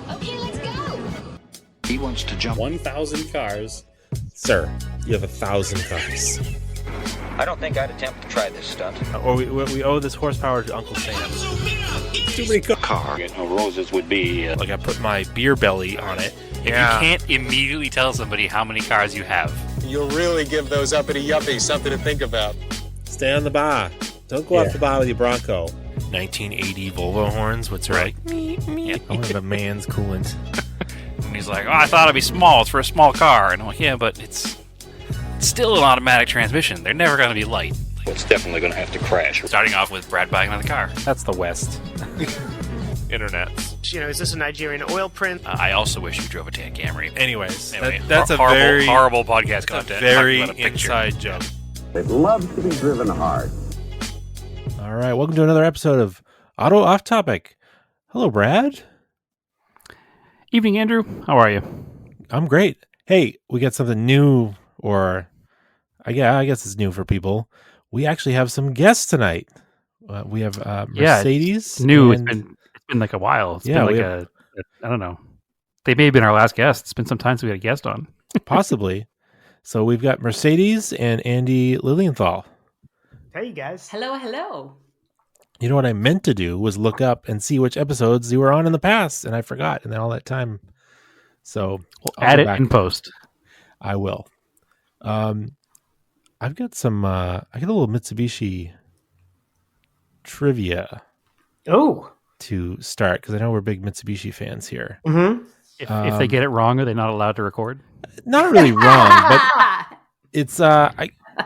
Okay, let's go. He wants to jump 1,000 cars. Sir, you have 1,000 cars. I don't think I'd attempt to try this stunt. Or we owe this horsepower to Uncle Sam. Too many cars. Car. You know, roses would be... Like I put my beer belly on it. If you can't immediately tell somebody how many cars you have. You'll really give those uppity yuppies something to think about. Stay on the bar. Don't go off the bar with your Bronco. 1980 Volvo horns. What's right? Yeah. I want the man's coolant. And he's like, oh, I thought it'd be small. It's for a small car. And I'm like, yeah, but it's still an automatic transmission. They're never going to be light. It's definitely going to have to crash. Starting off with Brad buying another car. That's the West. Internet. You know, is this a Nigerian oil print? I also wish you drove a tan Camry. Anyways, Anyway, that's a horrible, very horrible podcast content. very Talking about a picture. inside joke. It loves to be driven hard. All right, welcome to another episode of Auto Off Topic. Hello, Brad. Evening, Andrew. How are you? I'm great. Hey, we got something new, or I guess it's new for people. We actually have some guests tonight. We have Mercedes. It's new. And, It's been like a while. It's Yeah, been like I don't know. They may have been our last guest. It's been some time since we had a guest on. possibly. So we've got Mercedes and Andy Lilienthal. Hey, guys. Hello, hello. You know what I meant to do was look up and see which episodes you were on in the past, and I forgot, and then all that time. So We'll add it in post. I will. I've got some. I got a little Mitsubishi trivia Oh. to start because I know we're big Mitsubishi fans here. Mm-hmm. If they get it wrong, are they not allowed to record? Not really wrong, but it's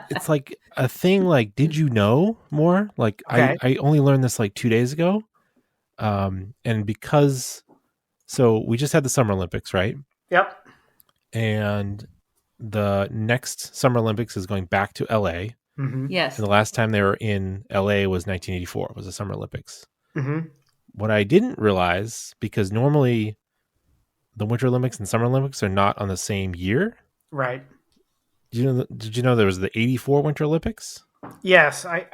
it's like a thing. Like, did you know more? Like, Okay. I only learned this like 2 days ago, and because we just had the Summer Olympics, right? Yep. And the next Summer Olympics is going back to LA. Mm-hmm. Yes. And the last time they were in LA was 1984. Was the Summer Olympics. Mm-hmm. What I didn't realize, because normally the Winter Olympics and Summer Olympics are not on the same year. Right. Did you know there was the 84 Winter Olympics? Yes. I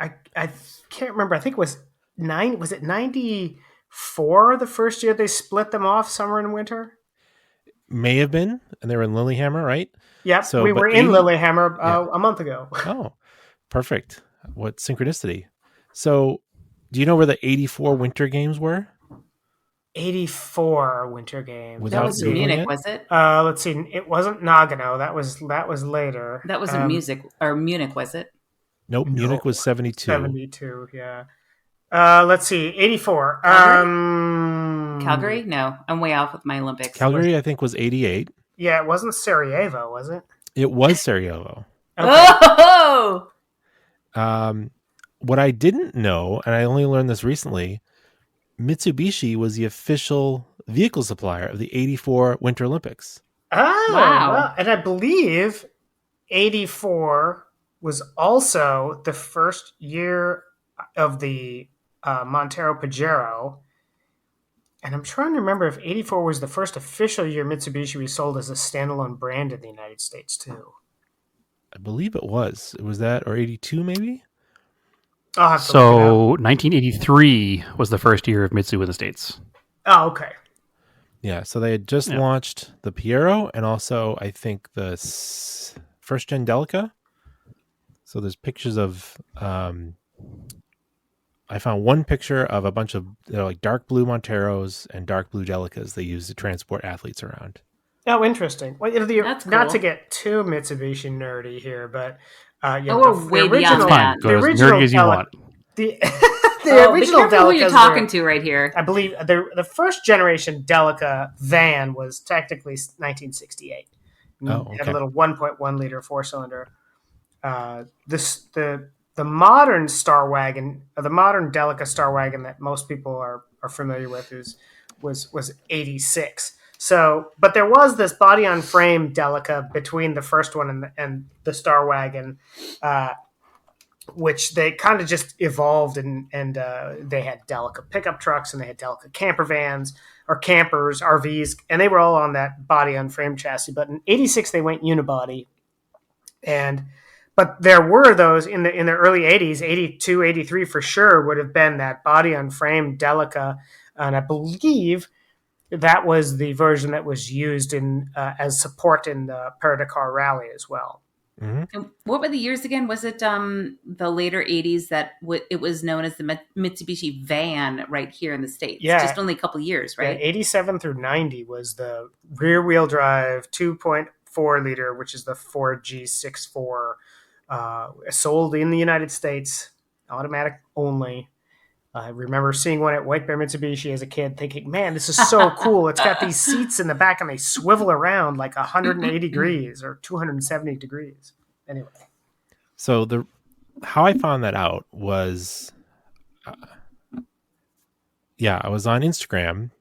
can't remember. I think it was was it 94 the first year they split them off, summer and winter? May have been, and they were in Lillehammer, right? Yep. So, we but were in 80 Lillehammer Yeah. a month ago. Oh, perfect. What synchronicity. So do you know where the 84 Winter Games were? 84 winter games. Without That was in Googling Munich, it? was it? Let's see. It wasn't Nagano. That was later. That was in Munich, was it? Nope. No. Munich was 72. 72, yeah. Let's see. 84. Calgary? No, I'm way off with my Olympics. Calgary, I think, was 88. Yeah, it wasn't Sarajevo, was it? It was Sarajevo. Oh! What I didn't know, and I only learned this recently, Mitsubishi was the official vehicle supplier of the 84 Winter Olympics. Oh, Wow. well, and I believe 84 was also the first year of the Montero Pajero. And I'm trying to remember if 84 was the first official year Mitsubishi was sold as a standalone brand in the United States, too. I believe it was. Was that, or 82 maybe? I'll have to look it So 1983 was the first year of Mitsu in the States. up. Oh, okay. Yeah, so they had just launched the Piero and also, I think, the first gen Delica. So there's pictures of, I found one picture of a bunch of like dark blue Monteros and dark blue Delicas they use to transport athletes around. Oh, interesting. Well, That's not cool. to get too Mitsubishi nerdy here, but we're way beyond that. Go as nerdy as you want. The, the Oh, be original careful who you're Delicas talking were- to right here. I believe the first generation Delica van was technically 1968. Oh, It had okay. a little 1.1 liter four cylinder. The modern Star Wagon, the modern Delica Star Wagon that most people are familiar with was 86. So, but there was this body on frame Delica between the first one and the Star Wagon, which they kind of just evolved and they had Delica pickup trucks and they had Delica camper vans or campers, RVs, and they were all on that body on frame chassis. But in 86, they went unibody. And but there were those in the early 80s, 82, 83 for sure would have been that body on frame Delica, and I believe that was the version that was used in as support in the Paris-Dakar Rally as well. Mm-hmm. And what were the years again? Was it the later 80s that it was known as the Mitsubishi van right here in the States? Yeah. Just only a couple years, right? Yeah, 87 through 90 was the rear-wheel drive 2.4 liter, which is the Ford G64, sold in the United States, automatic only. I remember seeing one at White Bear Mitsubishi as a kid thinking, man, this is so cool. It's got these seats in the back and they swivel around like 180 degrees or 270 degrees. Anyway. So how I found that out was, I was on Instagram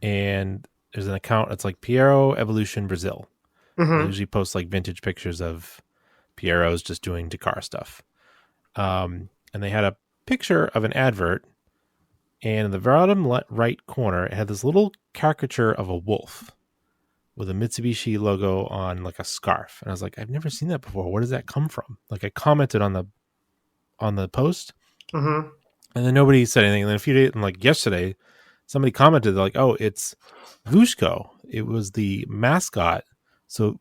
and there's an account. It's like Piero Evolution Brazil. Mm-hmm. They usually post like vintage pictures of Pieros just doing Dakar stuff. And they had a picture of an advert, and in the bottom right corner it had this little caricature of a wolf with a Mitsubishi logo on like a scarf, and I was like, I've never seen that before. Where does that come from? Like, I commented on the post, Mm-hmm. and then nobody said anything. And then a few days, and like yesterday, somebody commented like, oh, it's Vushko. It was the mascot. So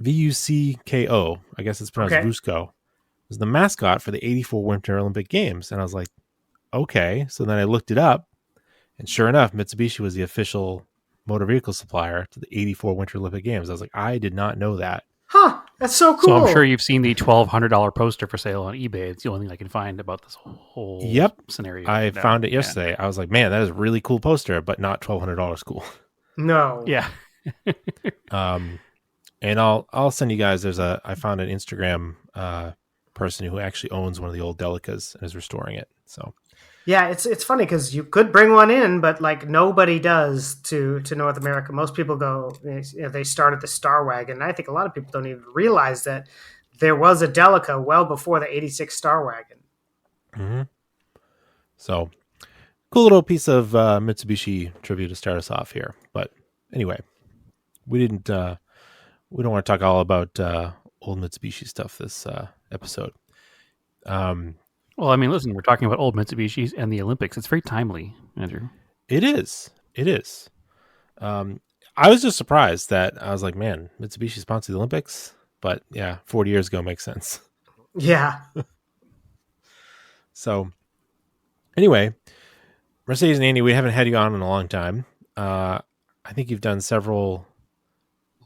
Vucko, I guess it's pronounced Vushko, was the mascot for the 84 Winter Olympic Games. And I was like, okay. So then I looked it up, and sure enough, Mitsubishi was the official motor vehicle supplier to the 84 Winter Olympic Games. I was like, I did not know that. Huh, that's so cool. So I'm sure you've seen the $1,200 poster for sale on eBay. It's the only thing I can find about this whole scenario. I found it yesterday. I was like, man, that is a really cool poster, but not $1,200 cool. No. Yeah. And I'll send you guys, I found an Instagram person who actually owns one of the old Delicas and is restoring it. So yeah, it's funny because you could bring one in, but like nobody does to North America. Most people go, they start at the Star Wagon. I think a lot of people don't even realize that there was a Delica well before the 86 Star Wagon. Mm-hmm. So cool little piece of Mitsubishi trivia to start us off here. But anyway, we don't want to talk all about old Mitsubishi stuff this episode. Well, I mean, listen, we're talking about old Mitsubishis and the Olympics. It's very timely, Andrew. It is. I was just surprised that I was like, man, Mitsubishi sponsored the Olympics. But yeah, 40 years ago makes sense. Yeah. So anyway, Mercedes and Andy, we haven't had you on in a long time. I think you've done several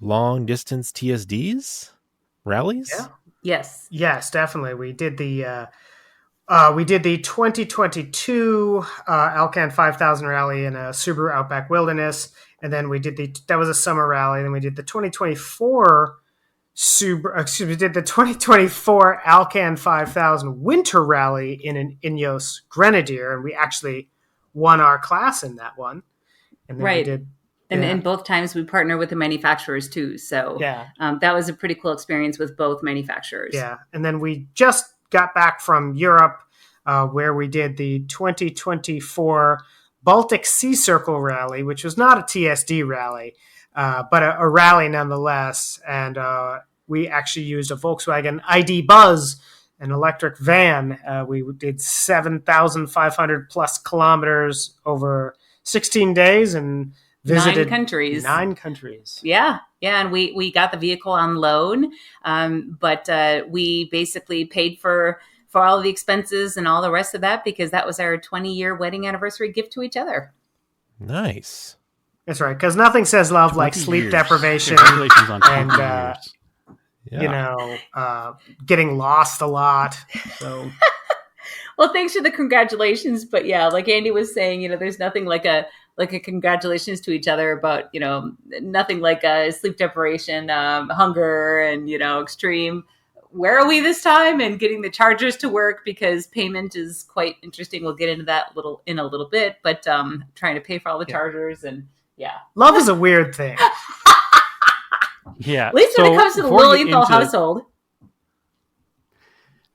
long distance TSDs rallies. Yeah. Yes, definitely. We did the 2022 Alcan 5000 rally in a Subaru Outback Wilderness, and then we did that was a summer rally. And then we did the 2024 we did the 2024 Alcan 5000 winter rally in an Ineos Grenadier, and we actually won our class in that one. And then we did. And both times we partner with the manufacturers too. So that was a pretty cool experience with both manufacturers. Yeah. And then we just got back from Europe where we did the 2024 Baltic Sea Circle Rally, which was not a TSD rally, but a rally nonetheless. And we actually used a Volkswagen ID Buzz, an electric van. We did 7,500 plus kilometers over 16 days and visited 9 countries. Yeah. And we got the vehicle on loan, but we basically paid for all of the expenses and all the rest of that because that was our 20-year wedding anniversary gift to each other. Nice. That's right, because nothing says love like sleep deprivation Congratulations on 20 and years. getting lost a lot. So. Well, thanks for the congratulations, but yeah, like Andy was saying, there's nothing like a congratulations to each other about, nothing like a sleep deprivation, hunger, and, extreme. Where are we this time? And getting the chargers to work because payment is quite interesting. We'll get into that in a little bit, but trying to pay for all the chargers and Love is a weird thing. Yeah. At least when it comes to the Lilienthal household.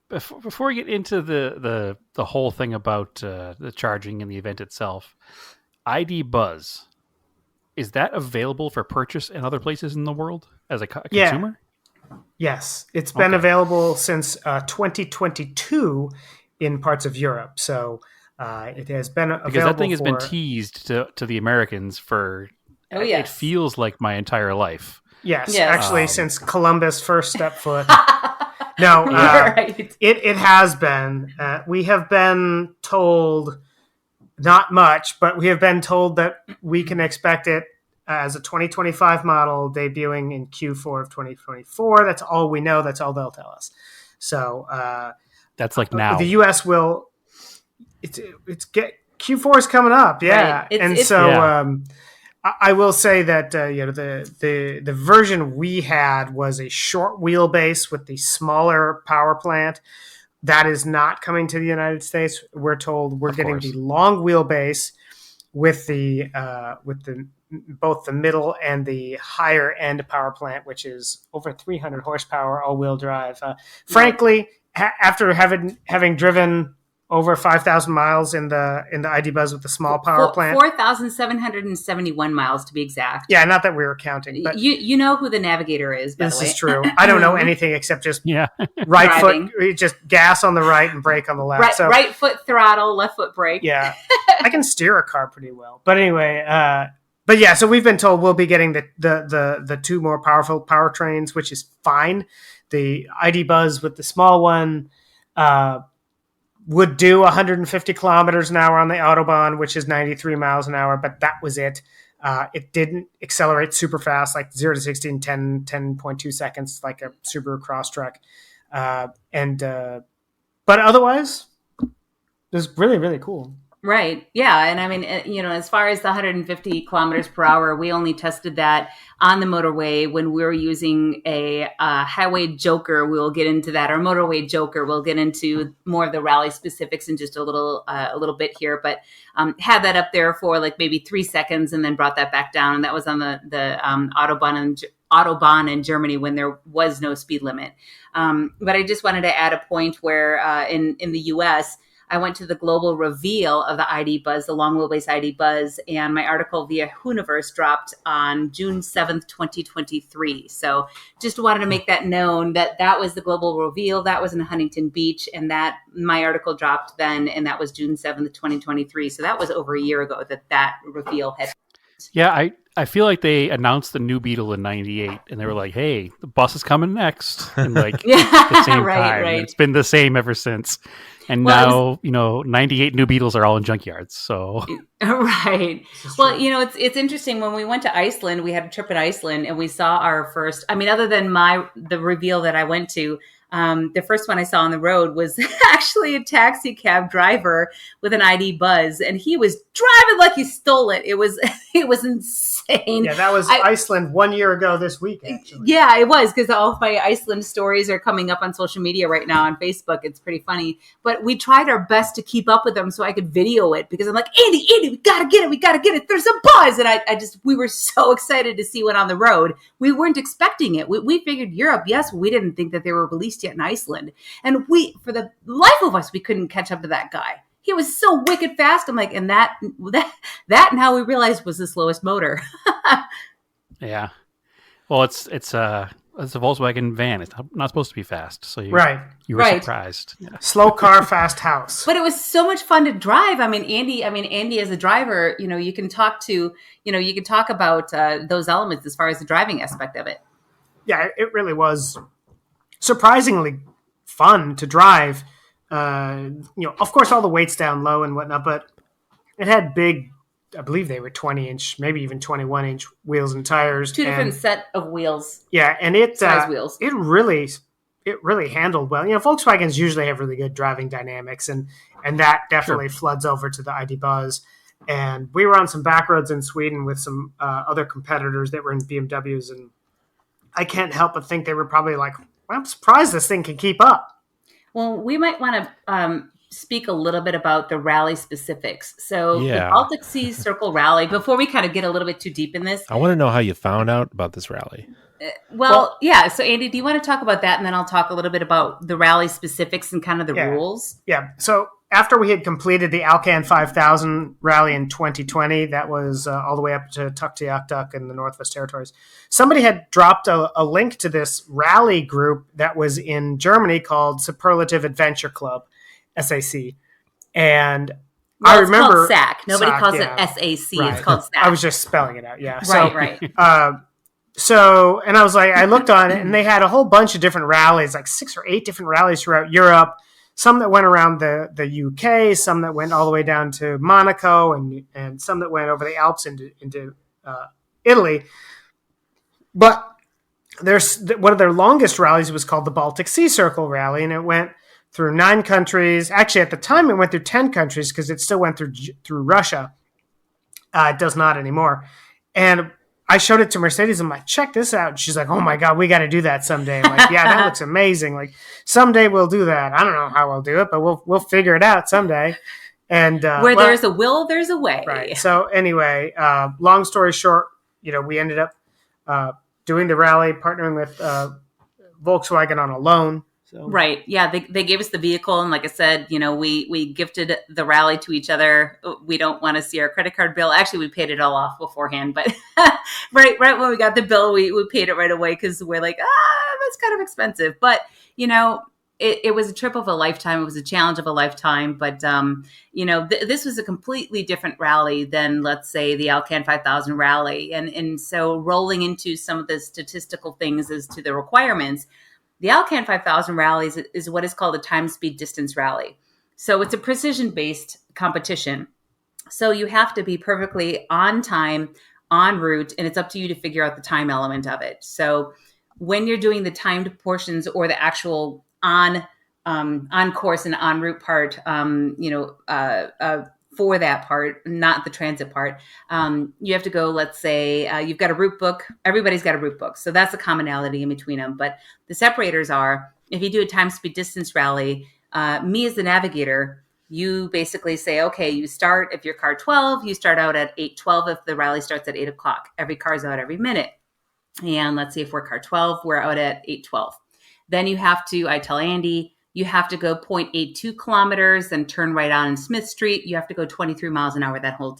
Before we get into the whole thing about the charging and the event itself, ID Buzz, is that available for purchase in other places in the world as a consumer? Yes, it's been available since 2022 in parts of Europe. So it has been available because that thing has been for- teased to the Americans for. Oh, It yes. feels like my entire life. Yes, Yes. actually, since Columbus first stepped foot. No, Right. it has been. We have been told, not much, but we have been told that we can expect it as a 2025 model debuting in Q4 of 2024. That's all we know. That's all they'll tell us. So That's like now. the U.S. will. Q4 is coming up, yeah, Right. and It's- so. Yeah. I will say that the version we had was a short wheelbase with the smaller power plant. That is not coming to the United States. We're told we're getting the long wheelbase with the both the middle and the higher end power plant, which is over 300 horsepower, all wheel drive. Frankly, after having driven over 5,000 miles in the ID Buzz with the small power plant. 4,771 miles to be exact. Yeah, not that we were counting, but you know who the navigator is, by the way. this is true. I don't know anything except just right Driving. foot, just gas on the right and brake on the left. Right foot throttle, left foot brake. Yeah, I can steer a car pretty well. But anyway, but yeah, so we've been told we'll be getting the two more powerful powertrains, which is fine. The ID Buzz with the small one would do 150 kilometers an hour on the Autobahn, which is 93 miles an hour, but that was it. It didn't accelerate super fast, like 0 to 60 in 10.2 seconds, like a Subaru Crosstrek. But otherwise, it was really, really cool. Right. Yeah. And I mean, as far as the 150 kilometers per hour, we only tested that on the motorway when we were using a highway joker. We'll get into that, or motorway joker. We'll get into more of the rally specifics in just a little bit here, but had that up there for like maybe 3 seconds and then brought that back down. And that was on the Autobahn in Germany when there was no speed limit. But I just wanted to add a point where in the US, I went to the global reveal of the ID Buzz, the long wheelbase ID Buzz, and my article via Hooniverse dropped on June 7th, 2023. So just wanted to make that known that was the global reveal. That was in Huntington Beach, and that my article dropped then, and that was June 7th, 2023. So that was over a year ago that reveal had. Yeah, I feel like they announced the new Beetle in '98, and they were like, "Hey, the bus is coming next," and like the same time. Right. It's been the same ever since. And now, 98 new Beetles are all in junkyards. So right. Well, it's interesting. When we went to Iceland, we had a trip in Iceland, and we saw our first. I mean, other than the reveal that I went to. The first one I saw on the road was actually a taxi cab driver with an ID Buzz, and he was driving like he stole it. It was insane. Yeah, that was Iceland 1 year ago this week, actually. Yeah, it was, because all of my Iceland stories are coming up on social media right now on Facebook. It's pretty funny. But we tried our best to keep up with them so I could video it, because I'm like, Andy, we gotta get it. There's a buzz. And we were so excited to see what on the road. We weren't expecting it. We figured Europe, yes, we didn't think that they were released yet in Iceland. And for the life of us, we couldn't catch up to that guy. He was so wicked fast. I'm like, and that and how we realized was the slowest motor. Yeah. Well, it's a Volkswagen van. It's not supposed to be fast. So you were surprised. Yeah. Slow car, fast house. But it was so much fun to drive. I mean, Andy as a driver, you can talk about those elements as far as the driving aspect of it. Yeah, it really was surprisingly fun to drive. Of course, all the weight's down low and whatnot, but it had big, I believe they were 20-inch, maybe even 21-inch wheels and tires. Two different set of wheels. Yeah, and size wheels. It really handled well. Volkswagens usually have really good driving dynamics, and that definitely floods over to the ID Buzz. And we were on some back roads in Sweden with some other competitors that were in BMWs, and I can't help but think they were probably like, well, I'm surprised this thing can keep up. Well, we might want to speak a little bit about the rally specifics. So the Baltic Sea Circle Rally, before we kind of get a little bit too deep in this. I want to know how you found out about this rally. Yeah. So Andy, do you want to talk about that? And then I'll talk a little bit about the rally specifics and kind of the rules. Yeah. So after we had completed the Alcan 5000 rally in 2020, that was all the way up to Tuktoyaktuk in the Northwest Territories, somebody had dropped a link to this rally group that was in Germany called Superlative Adventure Club, SAC. And I remember... It's called SAC. Nobody calls it SAC. Right. It's called SAC. I was just spelling it out, yeah. Right. So, and I was like, I looked on it, and they had a whole bunch of different rallies, like 6 or 8 different rallies throughout Europe. Some that went around the UK, some that went all the way down to Monaco, and some that went over the Alps into Italy. But there's one of their longest rallies was called the Baltic Sea Circle Rally, and it went through 9 countries. Actually, at the time, it went through 10 countries because it still went through Russia. It does not anymore. And I showed it to Mercedes. I'm like, check this out. And she's like, oh my God, we got to do that someday. I'm like, yeah, that looks amazing. Like, someday we'll do that. I don't know how we'll do it, but we'll figure it out someday. And there's a will, there's a way. Right. So anyway, long story short, we ended up doing the rally, partnering with Volkswagen on a loan. So. Right. Yeah. They gave us the vehicle. And like I said, we gifted the rally to each other. We don't want to see our credit card bill. Actually, we paid it all off beforehand. But right when we got the bill, we paid it right away because we're like, that's kind of expensive. But, it was a trip of a lifetime. It was a challenge of a lifetime. But, this was a completely different rally than, let's say, the Alcan 5000 rally. And so rolling into some of the statistical things as to the requirements, the Alcan 5000 rally is what is called a time, speed, distance rally. So it's a precision-based competition. So you have to be perfectly on time, en route, and it's up to you to figure out the time element of it. So when you're doing the timed portions or the actual on course and en route part, for that part, not the transit part, you have to go, let's say you've got a route book. Everybody's got a route book. So that's a commonality in between them. But the separators are, if you do a time, speed, distance rally, me as the navigator, you basically say, okay, you start, if you're car 12, you start out at 8:12 if the rally starts at 8 o'clock. Every car's out every minute. And let's see, if we're car 12, we're out at 8:12. Then you have to, I tell Andy, you have to go 0.82 kilometers and turn right on Smith Street. You have to go 23 miles an hour that whole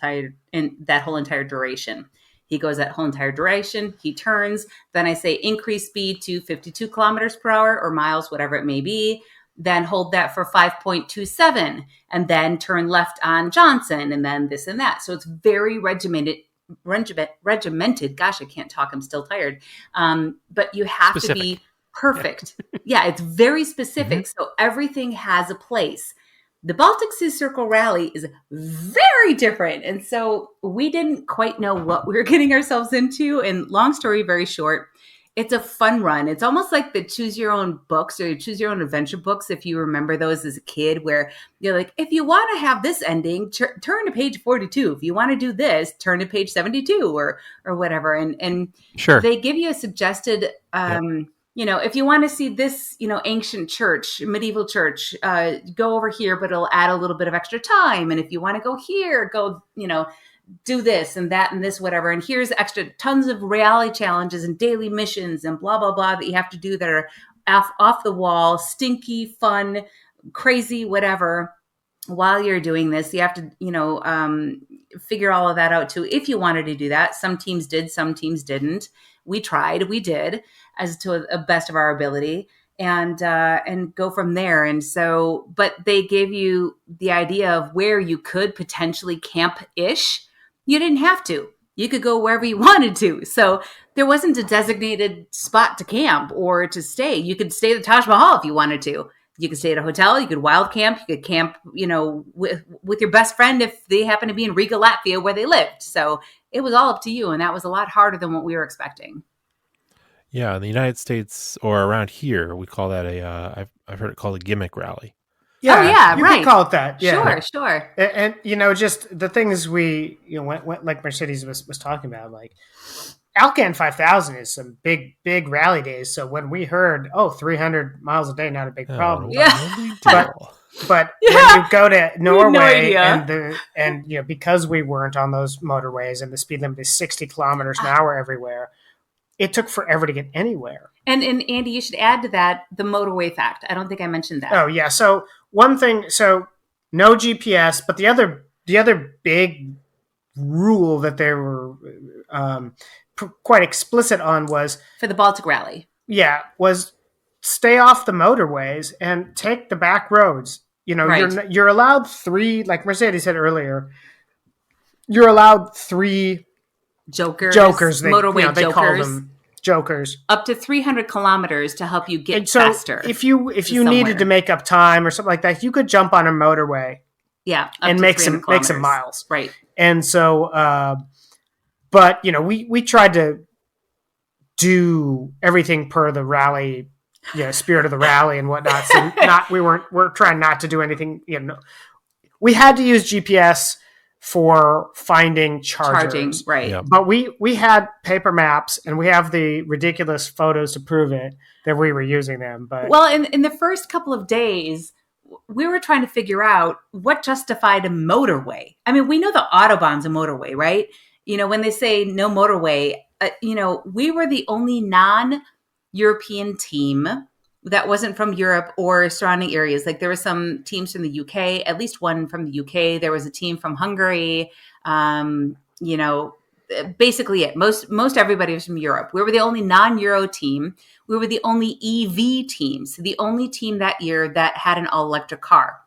entire duration. He goes that whole entire duration. He turns. Then I say increase speed to 52 kilometers per hour or miles, whatever it may be. Then hold that for 5.27 and then turn left on Johnson and then this and that. So it's very regimented. Gosh, I can't talk. I'm still tired. But you have to be perfect. Yeah, it's very specific. Mm-hmm. So everything has a place. The Baltic Sea Circle Rally is very different. And so we didn't quite know what we were getting ourselves into. And long story very short, it's a fun run. It's almost like the choose your own books or choose your own adventure books. If you remember those as a kid, where you're like, if you want to have this ending, turn to page 42. If you want to do this, turn to page 72 or whatever. And sure, they give you a suggested, if you want to see this, ancient church, medieval church, go over here, but it'll add a little bit of extra time. And if you want to go here, go, do this and that and this, whatever. And here's extra tons of reality challenges and daily missions and blah, blah, blah that you have to do that are off the wall, stinky, fun, crazy, whatever. While you're doing this, you have to, figure all of that out too. If you wanted to do that, some teams did, some teams didn't. We tried, we did as to a best of our ability and go from there. And so, but they gave you the idea of where you could potentially camp-ish. You didn't have to. You could go wherever you wanted to. So there wasn't a designated spot to camp or to stay. You could stay at the Taj Mahal if you wanted to. You could stay at a hotel. You could wild camp. You could camp, with your best friend if they happen to be in Riga, Latvia, where they lived. So it was all up to you. And that was a lot harder than what we were expecting. Yeah, in the United States or around here, we call that I've heard it called a gimmick rally. Yeah, you could call it that. Yeah. Sure. And just the things we, went like Mercedes was talking about, like Alcan 5000 is some big rally days. So when we heard, 300 miles a day, not a big problem. But when you go to Norway and because we weren't on those motorways and the speed limit is 60 kilometers an hour everywhere, it took forever to get anywhere. And Andy, you should add to that the motorway fact. I don't think I mentioned that. Oh, yeah. So one thing, no GPS. But the other big rule that they were quite explicit on was for the Baltic Rally. Yeah, was stay off the motorways and take the back roads. Right. You're allowed 3, like Mercedes said earlier. You're allowed 3 jokers. Motorway they jokers. Call them jokers. Up to 300 kilometers to help you get faster. If you needed to make up time or something like that, you could jump on a motorway. Yeah, and make some miles. Right. And so, but we tried to do everything per the rally, spirit of the rally and whatnot. So we're trying not to do anything. We had to use GPS for finding chargers, right? Yep. But we had paper maps, and we have the ridiculous photos to prove it that we were using them. But in the first couple of days, we were trying to figure out what justified a motorway. I mean, we know the Autobahn's a motorway, right? When they say no motorway, we were the only non-European team that wasn't from Europe or surrounding areas. Like there were some teams from the UK, at least one from the UK. There was a team from Hungary. Basically it. Most everybody was from Europe. We were the only non-Euro team. We were the only EV team. So the only team that year that had an all-electric car.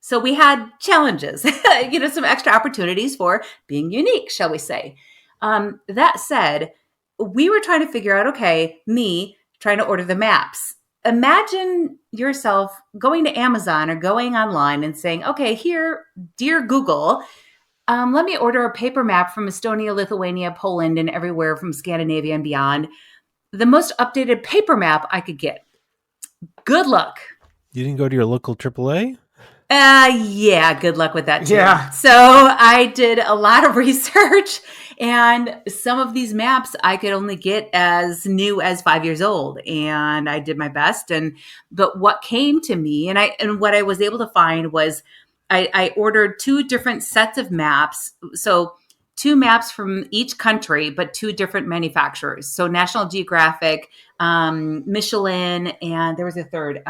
So we had challenges, some extra opportunities for being unique, shall we say. That said, we were trying to figure out, me trying to order the maps. Imagine yourself going to Amazon or going online and saying, okay, here, dear Google, let me order a paper map from Estonia, Lithuania, Poland, and everywhere from Scandinavia and beyond. The most updated paper map I could get. Good luck. You didn't go to your local AAA? Yeah, good luck with that too. Yeah. So I did a lot of research, and some of these maps I could only get as new as 5 years old, and I did my best. But what came to me, and what I was able to find was I ordered 2 different sets of maps. So 2 maps from each country, but 2 different manufacturers. So National Geographic, Michelin, and there was a third.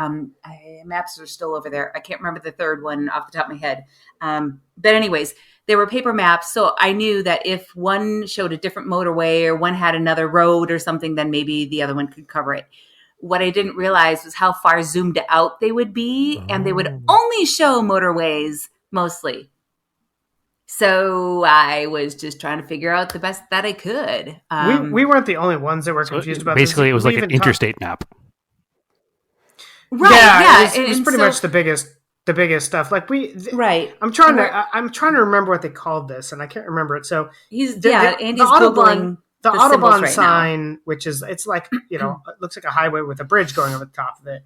Maps are still over there. I can't remember the third one off the top of my head. But anyways, they were paper maps. So I knew that if one showed a different motorway or one had another road or something, then maybe the other one could cover it. What I didn't realize was how far zoomed out they would be. And they would only show motorways mostly. So I was just trying to figure out the best that I could. We weren't the only ones that were confused about this. Basically, it was like an interstate map. Right. Yeah. It was pretty much the biggest stuff. Like right. I'm trying to remember what they called this, and I can't remember it. So Andy's Googling the Autobahn right sign, now. which is it's like it looks like a highway with a bridge going over the top of it.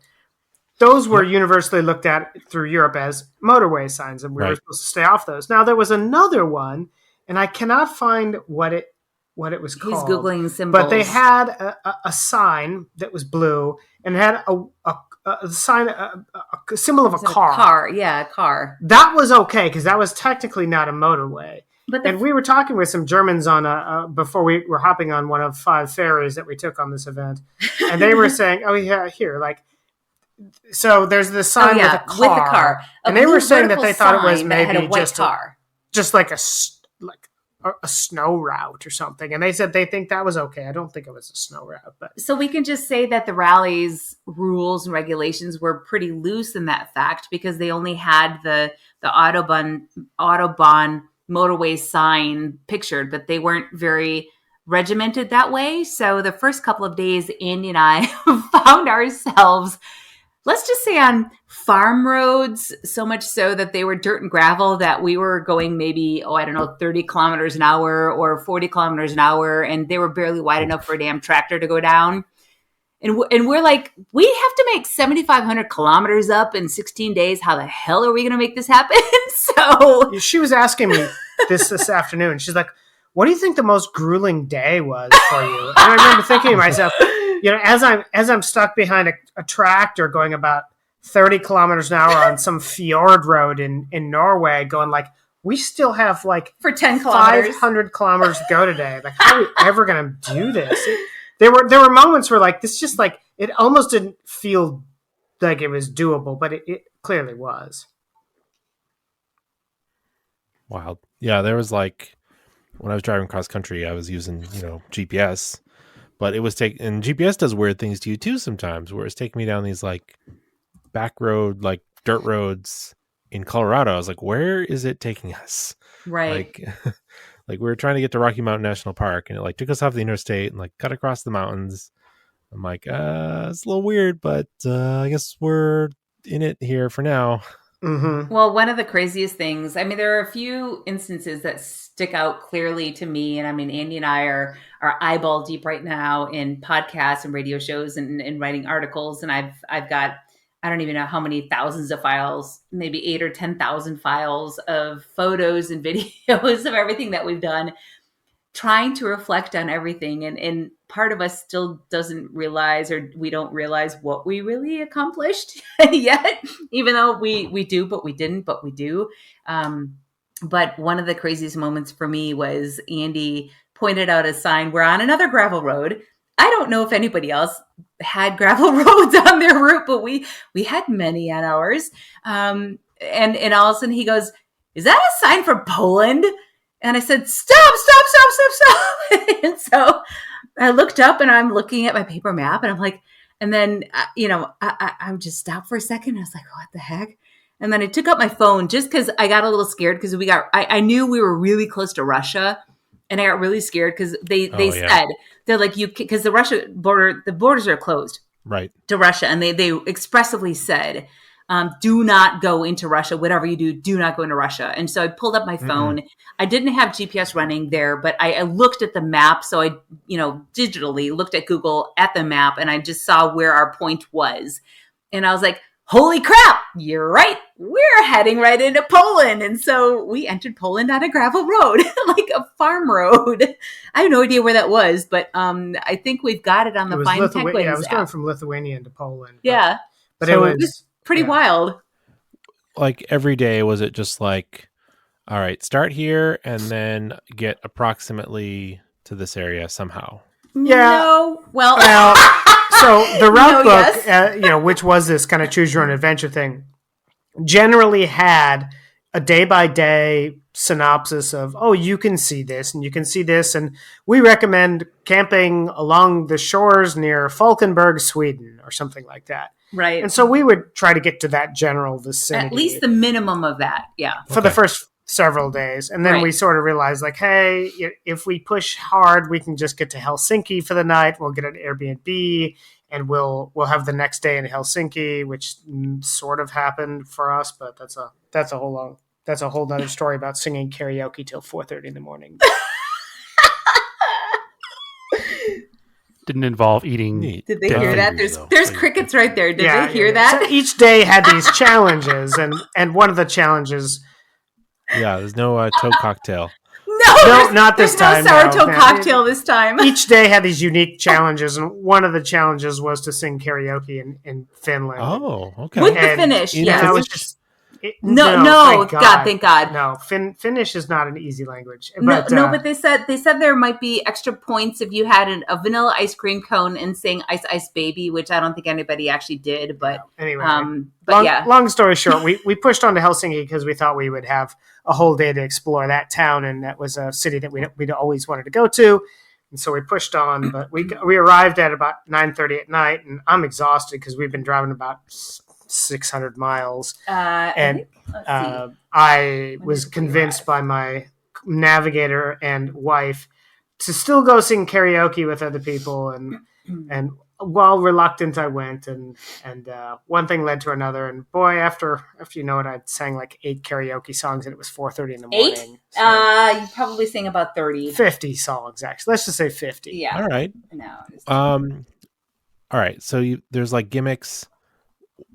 Those were universally looked at through Europe as motorway signs, and we were supposed to stay off those. Now there was another one, and I cannot find what it was called. He's Googling symbols. But they had a sign that was blue, and it had a sign, a symbol of a car. A car. That was okay because that was technically not a motorway. And we were talking with some Germans on before we were hopping on one of 5 ferries that we took on this event, and they were saying, "Oh yeah, here, like." So there's this sign with a car, and they were saying that they thought it was maybe just like a snow route or something, and they said they think that was okay. I don't think it was a snow route, but so we can just say that the rally's rules and regulations were pretty loose in that fact because they only had the Autobahn motorway sign pictured, but they weren't very regimented that way. So the first couple of days, Andy and I found ourselves, let's just say, on farm roads, so much so that they were dirt and gravel, that we were going maybe, 30 kilometers an hour or 40 kilometers an hour, and they were barely wide enough for a damn tractor to go down. And we're like, we have to make 7,500 kilometers up in 16 days. How the hell are we going to make this happen? So she was asking me this afternoon. She's like, what do you think the most grueling day was for you? And I remember thinking to myself, as I'm stuck behind a tractor going about 30 kilometers an hour on some fjord road in Norway, going like, we still have like for 10 kilometers, 500 kilometers to go today. Like, how are we ever going to do this? There were moments where like this just like it almost didn't feel like it was doable, but it clearly was. Wild. Yeah, there was like when I was driving cross country, I was using, GPS, but it was and GPS does weird things to you too sometimes, where it's taking me down these like back road, like dirt roads in Colorado. I was like, where is it taking us? Right. Like, like we were trying to get to Rocky Mountain National Park, and it like took us off the interstate and like cut across the mountains. I'm like, it's a little weird, but I guess we're in it here for now. Mm-hmm. Well, one of the craziest things, I mean, there are a few instances that stick out clearly to me. And I mean, Andy and I are eyeball deep right now in podcasts and radio shows and writing articles. And I've got, I don't even know how many thousands of files, maybe 8 or 10,000 files of photos and videos of everything that we've done, trying to reflect on everything. And part of us still doesn't realize, or we don't realize what we really accomplished yet, even though we do, but we didn't, but we do. But one of the craziest moments for me was Andy pointed out a sign. We're on another gravel road. I don't know if anybody else had gravel roads on their route, but we had many on ours. And all of a sudden he goes, "Is that a sign for Poland?" And I said, stop. And so I looked up and I'm looking at my paper map and I'm like, and then, I just stopped for a second. I was like, what the heck? And then I took out my phone just because I got a little scared because I knew we were really close to Russia. And I got really scared because they said, they're like, because the borders are closed right to Russia. And they expressively said, do not go into Russia. Whatever you do not go into Russia. And so I pulled up my phone. I didn't have GPS running there, but I looked at the map. So I, digitally looked at Google at the map and I just saw where our point was. And I was like, holy crap, you're right. We're heading right into Poland. And so we entered Poland on a gravel road, like a farm road. I have no idea where that was, but I think we've got it on the Find Penguins Yeah, I was app. going from Lithuania into Poland. Yeah. But so it was pretty wild. Like every day, was it just like, all right, start here and then get approximately to this area somehow? Yeah. No. Well, so the route book, yes. Which was this kind of choose your own adventure thing, generally had a day-by-day synopsis of, you can see this and you can see this. And we recommend camping along the shores near Falkenberg, Sweden, or something like that. Right. And so we would try to get to that general vicinity. At least the minimum of that. Yeah. For the first several days. And then we sort of realized, like, hey, if we push hard, we can just get to Helsinki for the night. We'll get an Airbnb and we'll have the next day in Helsinki, which sort of happened for us, but that's a whole nother story about singing karaoke till 4:30 in the morning. Didn't involve eating. Did they hear that? There's crickets right there. Did they hear that? So each day had these challenges, and one of the challenges. Yeah, there's no toe cocktail. No, not this time. No sour toe cocktail this time. Each day had these unique challenges, and one of the challenges was to sing karaoke in Finland. Oh, okay. With the Finnish, yes. That was just no, thank God. No, Finnish is not an easy language. But they said there might be extra points if you had a vanilla ice cream cone and sang "Ice Ice Baby," which I don't think anybody actually did. But anyway, yeah. Long story short, we pushed on to Helsinki because we thought we would have a whole day to explore that town, and that was a city that we'd always wanted to go to. And so we pushed on, but we arrived at about 9:30 at night, and I'm exhausted because we've been driving about 600 miles. I was convinced by my navigator and wife to still go sing karaoke with other people. And while reluctant, I went, and one thing led to another. And boy, after you know it, I sang like 8 karaoke songs, and it was 4:30 in the morning. 8? So you probably sang about 30. 50 songs, actually. Let's just say 50. Yeah. All right. No. All right. So there's like gimmicks.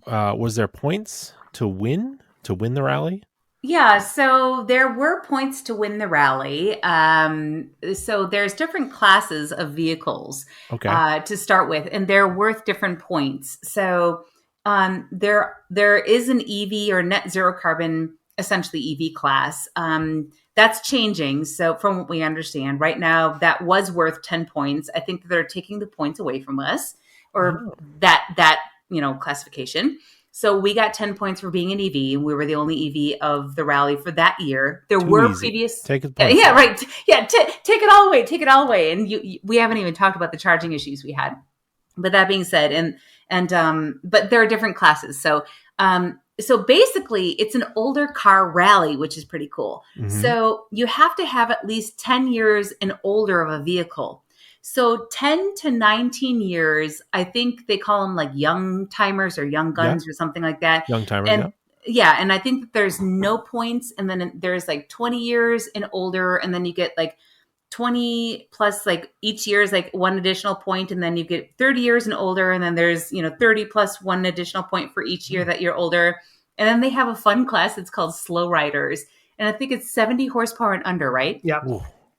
Was there points to win the rally? Yeah, so there were points to win the rally. So there's different classes of vehicles to start with, and they're worth different points. So there is an EV or net zero carbon, essentially EV class. That's changing. So from what we understand right now, that was worth 10 points. I think they're taking the points away from us, or that classification. So we got 10 points for being an EV. We were the only EV of the rally for that year. There Too were easy. previous. Take it. Yeah, right. Yeah, take it all away. Take it all away. And we haven't even talked about the charging issues we had. But that being said, but there are different classes. So basically, it's an older car rally, which is pretty cool. Mm-hmm. So you have to have at least 10 years and older of a vehicle. So 10 to 19 years, I think they call them like young timers or young guns or something like that. Young timers, and, yeah. And I think that there's no points. And then there's like 20 years and older. And then you get like 20 plus, like each year is like one additional point. And then you get 30 years and older. And then there's, 30 plus one additional point for each year that you're older. And then they have a fun class. It's called Slow Riders. And I think it's 70 horsepower and under, right? Yeah.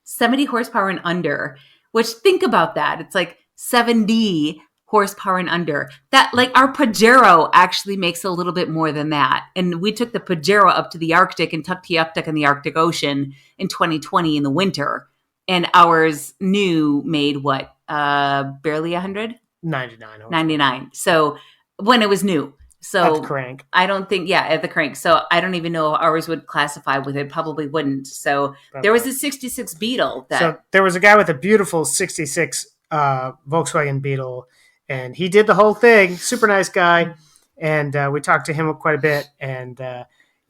70 horsepower and under. Which, think about that. It's like 70 horsepower and under. That, like, our Pajero actually makes a little bit more than that. And we took the Pajero up to the Arctic and Tuktoyaktuk in the Arctic Ocean in 2020 in the winter. And ours new made what? Barely 100? 99. 99. So when it was new. So at the crank. I don't think, at the crank. So I don't even know if ours would classify with it. Probably wouldn't. So there was a 66 Beetle. So there was a guy with a beautiful 66 Volkswagen Beetle, and he did the whole thing. Super nice guy. And we talked to him quite a bit. And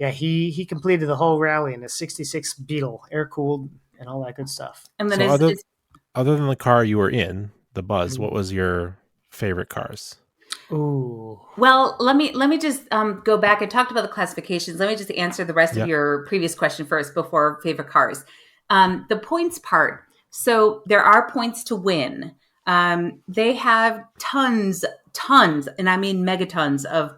he completed the whole rally in a 66 Beetle, air-cooled and all that good stuff. And then other than the car you were in, the Buzz, what was your favorite cars? Ooh. Well, let me just go back. I talked about the classifications. Let me just answer the rest of your previous question first before favorite cars. The points part. So there are points to win. They have tons, and I mean megatons of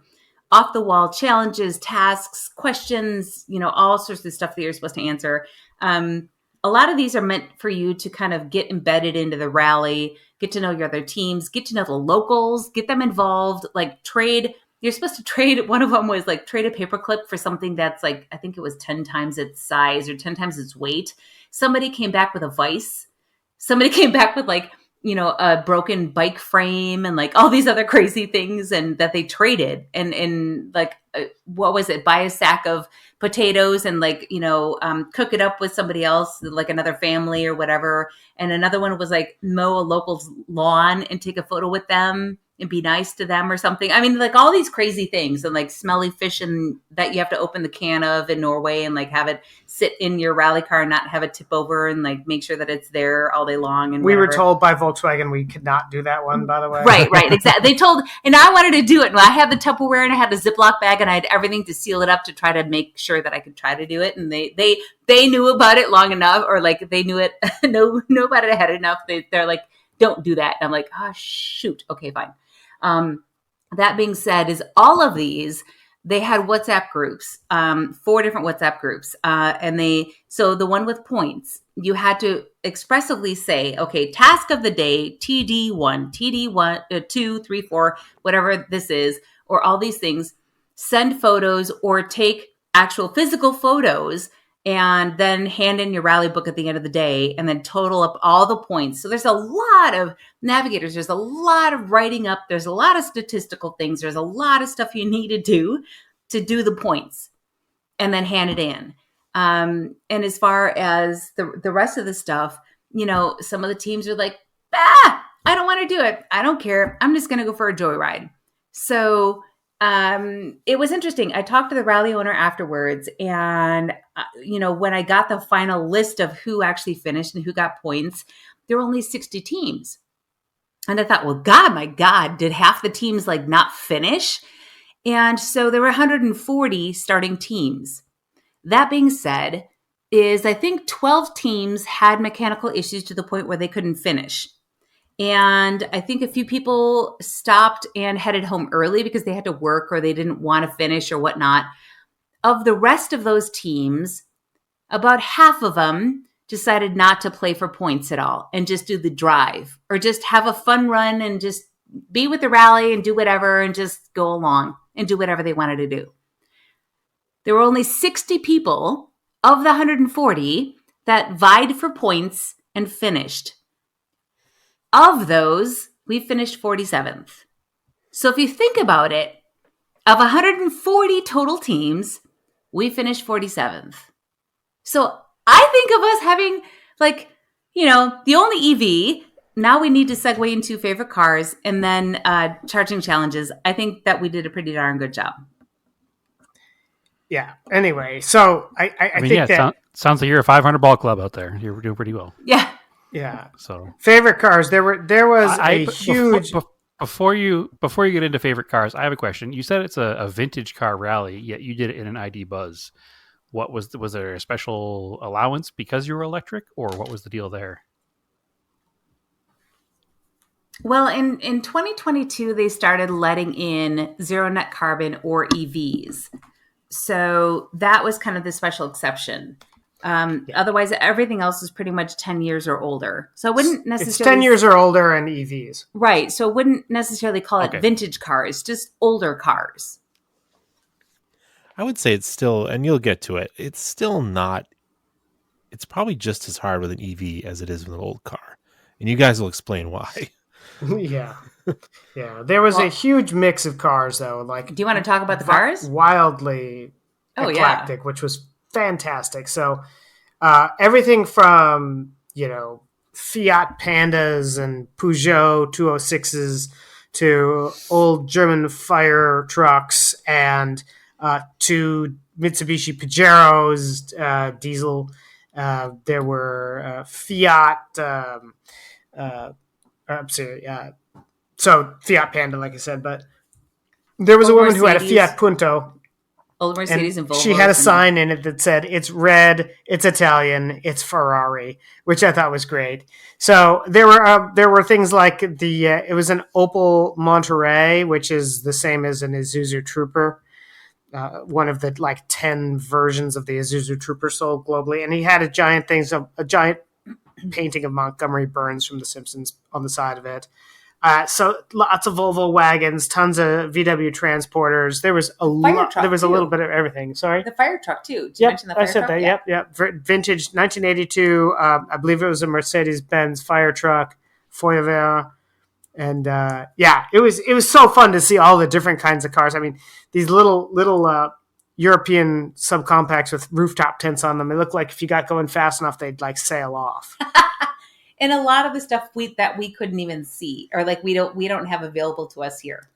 off the wall challenges, tasks, questions, all sorts of stuff that you're supposed to answer. A lot of these are meant for you to kind of get embedded into the rally, get to know your other teams, get to know the locals, get them involved, like trade. You're supposed to trade. One of them was like trade a paperclip for something that's like, I think it was 10 times its size or 10 times its weight. Somebody came back with a vice. Somebody came back with like, a broken bike frame and like all these other crazy things, and that they traded and like, what was it? Buy a sack of potatoes and like, cook it up with somebody else, like another family or whatever. And another one was like mow a local's lawn and take a photo with them and be nice to them or something. I mean, like all these crazy things, and like smelly fish and that you have to open the can of in Norway and like have it sit in your rally car and not have it tip over, and like make sure that it's there all day long. And we were told by Volkswagen we could not do that one, by the way. Right, exactly. They told, and I wanted to do it. And I had the Tupperware and I had the Ziploc bag and I had everything to seal it up to try to make sure that I could try to do it. And they knew about it long enough, or like they knew it, know about it ahead enough. They're like, don't do that. And I'm like, oh shoot. Okay, fine. That being said, is all of these, they had WhatsApp groups, 4 different WhatsApp groups. So the one with points, you had to expressively say, okay, task of the day, TD1, TD1, 2, 3, 4, whatever this is, or all these things, send photos or take actual physical photos and then hand in your rally book at the end of the day and then total up all the points. So there's a lot of navigators. There's a lot of writing up. There's a lot of statistical things. There's a lot of stuff you need to do the points and then hand it in. And as far as the rest of the stuff, some of the teams are like, I don't want to do it. I don't care. I'm just going to go for a joyride. So it was interesting. I talked to the rally owner afterwards, and when I got the final list of who actually finished and who got points, there were only 60 teams. And I thought, well, my God, did half the teams like not finish? And so there were 140 starting teams. That being said, I think 12 teams had mechanical issues to the point where they couldn't finish. And I think a few people stopped and headed home early because they had to work or they didn't want to finish or whatnot. Of the rest of those teams, about half of them decided not to play for points at all and just do the drive or just have a fun run and just be with the rally and do whatever and just go along and do whatever they wanted to do. There were only 60 people of the 140 that vied for points and finished. Of those, we finished 47th. So if you think about it, Of 140 total teams, we finished 47th. So I think of us having, like, the only EV. Now we need to segue into favorite cars and then charging challenges. I think that we did a pretty darn good job. Yeah. Anyway, so I think that sounds like you're a 500 ball club out there. You're doing pretty well. Yeah. Yeah. So favorite cars. There was a huge. Before you get into favorite cars, I have a question. You said it's a vintage car rally, yet you did it in an ID Buzz. What was there a special allowance because you were electric, or what was the deal there? Well, in 2022, they started letting in zero net carbon or EVs. So that was kind of the special exception. Otherwise, everything else is pretty much 10 years or older. So it wouldn't necessarily... It's 10 years or older and EVs. Right. So it wouldn't necessarily call it vintage cars, just older cars. I would say it's still, and you'll get to it, it's still not... It's probably just as hard with an EV as it is with an old car. And you guys will explain why. Yeah. There was a huge mix of cars, though. Like, do you want to talk about the cars? Wildly eclectic, which was fantastic. So everything from Fiat Pandas and Peugeot 206s to old German fire trucks and to Mitsubishi Pajeros, diesel. There were Fiat. So Fiat Panda, like I said, but there was a woman who had a Fiat Punto. Old Mercedes and Volvo. She had a sign in it that said, "It's red, it's Italian, it's Ferrari," which I thought was great. So there were things like it was an Opel Monterey, which is the same as an Isuzu Trooper, one of the 10 versions of the Isuzu Trooper sold globally, and he had a giant painting of Montgomery Burns from The Simpsons on the side of it. So lots of Volvo wagons, tons of VW transporters. There was a little bit of everything. Sorry, the fire truck too. Did you mention the fire truck? I said that. Yep. Vintage 1982. I believe it was a Mercedes-Benz fire truck, Feuerwehr, and it was so fun to see all the different kinds of cars. I mean, these little European subcompacts with rooftop tents on them. They look like if you got going fast enough, they'd sail off. And a lot of the stuff that we couldn't even see, or we don't have available to us here.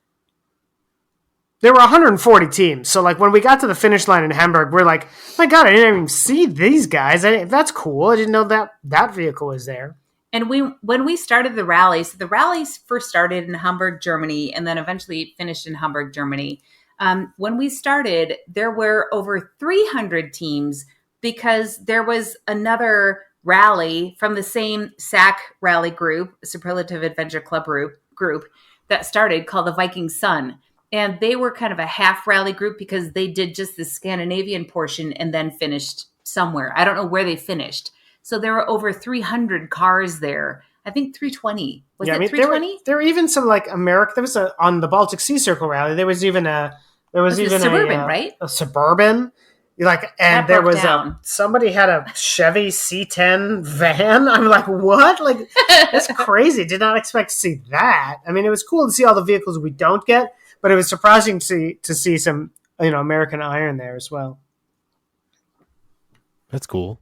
There were 140 teams, so when we got to the finish line in Hamburg, we're like, "My God, I didn't even see these guys. That's cool. I didn't know that vehicle was there." And when we started the rally, so the rallies first started in Hamburg, Germany, and then eventually finished in Hamburg, Germany. When we started, there were over 300 teams because there was another rally from the same SAC rally group, Superlative Adventure Club group that started, called the Viking Sun. And they were kind of a half rally group because they did just the Scandinavian portion and then finished somewhere. I don't know where they finished. So there were over 300 cars there. I think 320. Was it 320? There were even some America. There was on the Baltic Sea Circle rally. There was even a Suburban, right? A Suburban. And there was somebody had a Chevy C10 van. I'm like, what? That's crazy. Did not expect to see that. I mean, it was cool to see all the vehicles we don't get, but it was surprising to see some, American iron there as well. That's cool.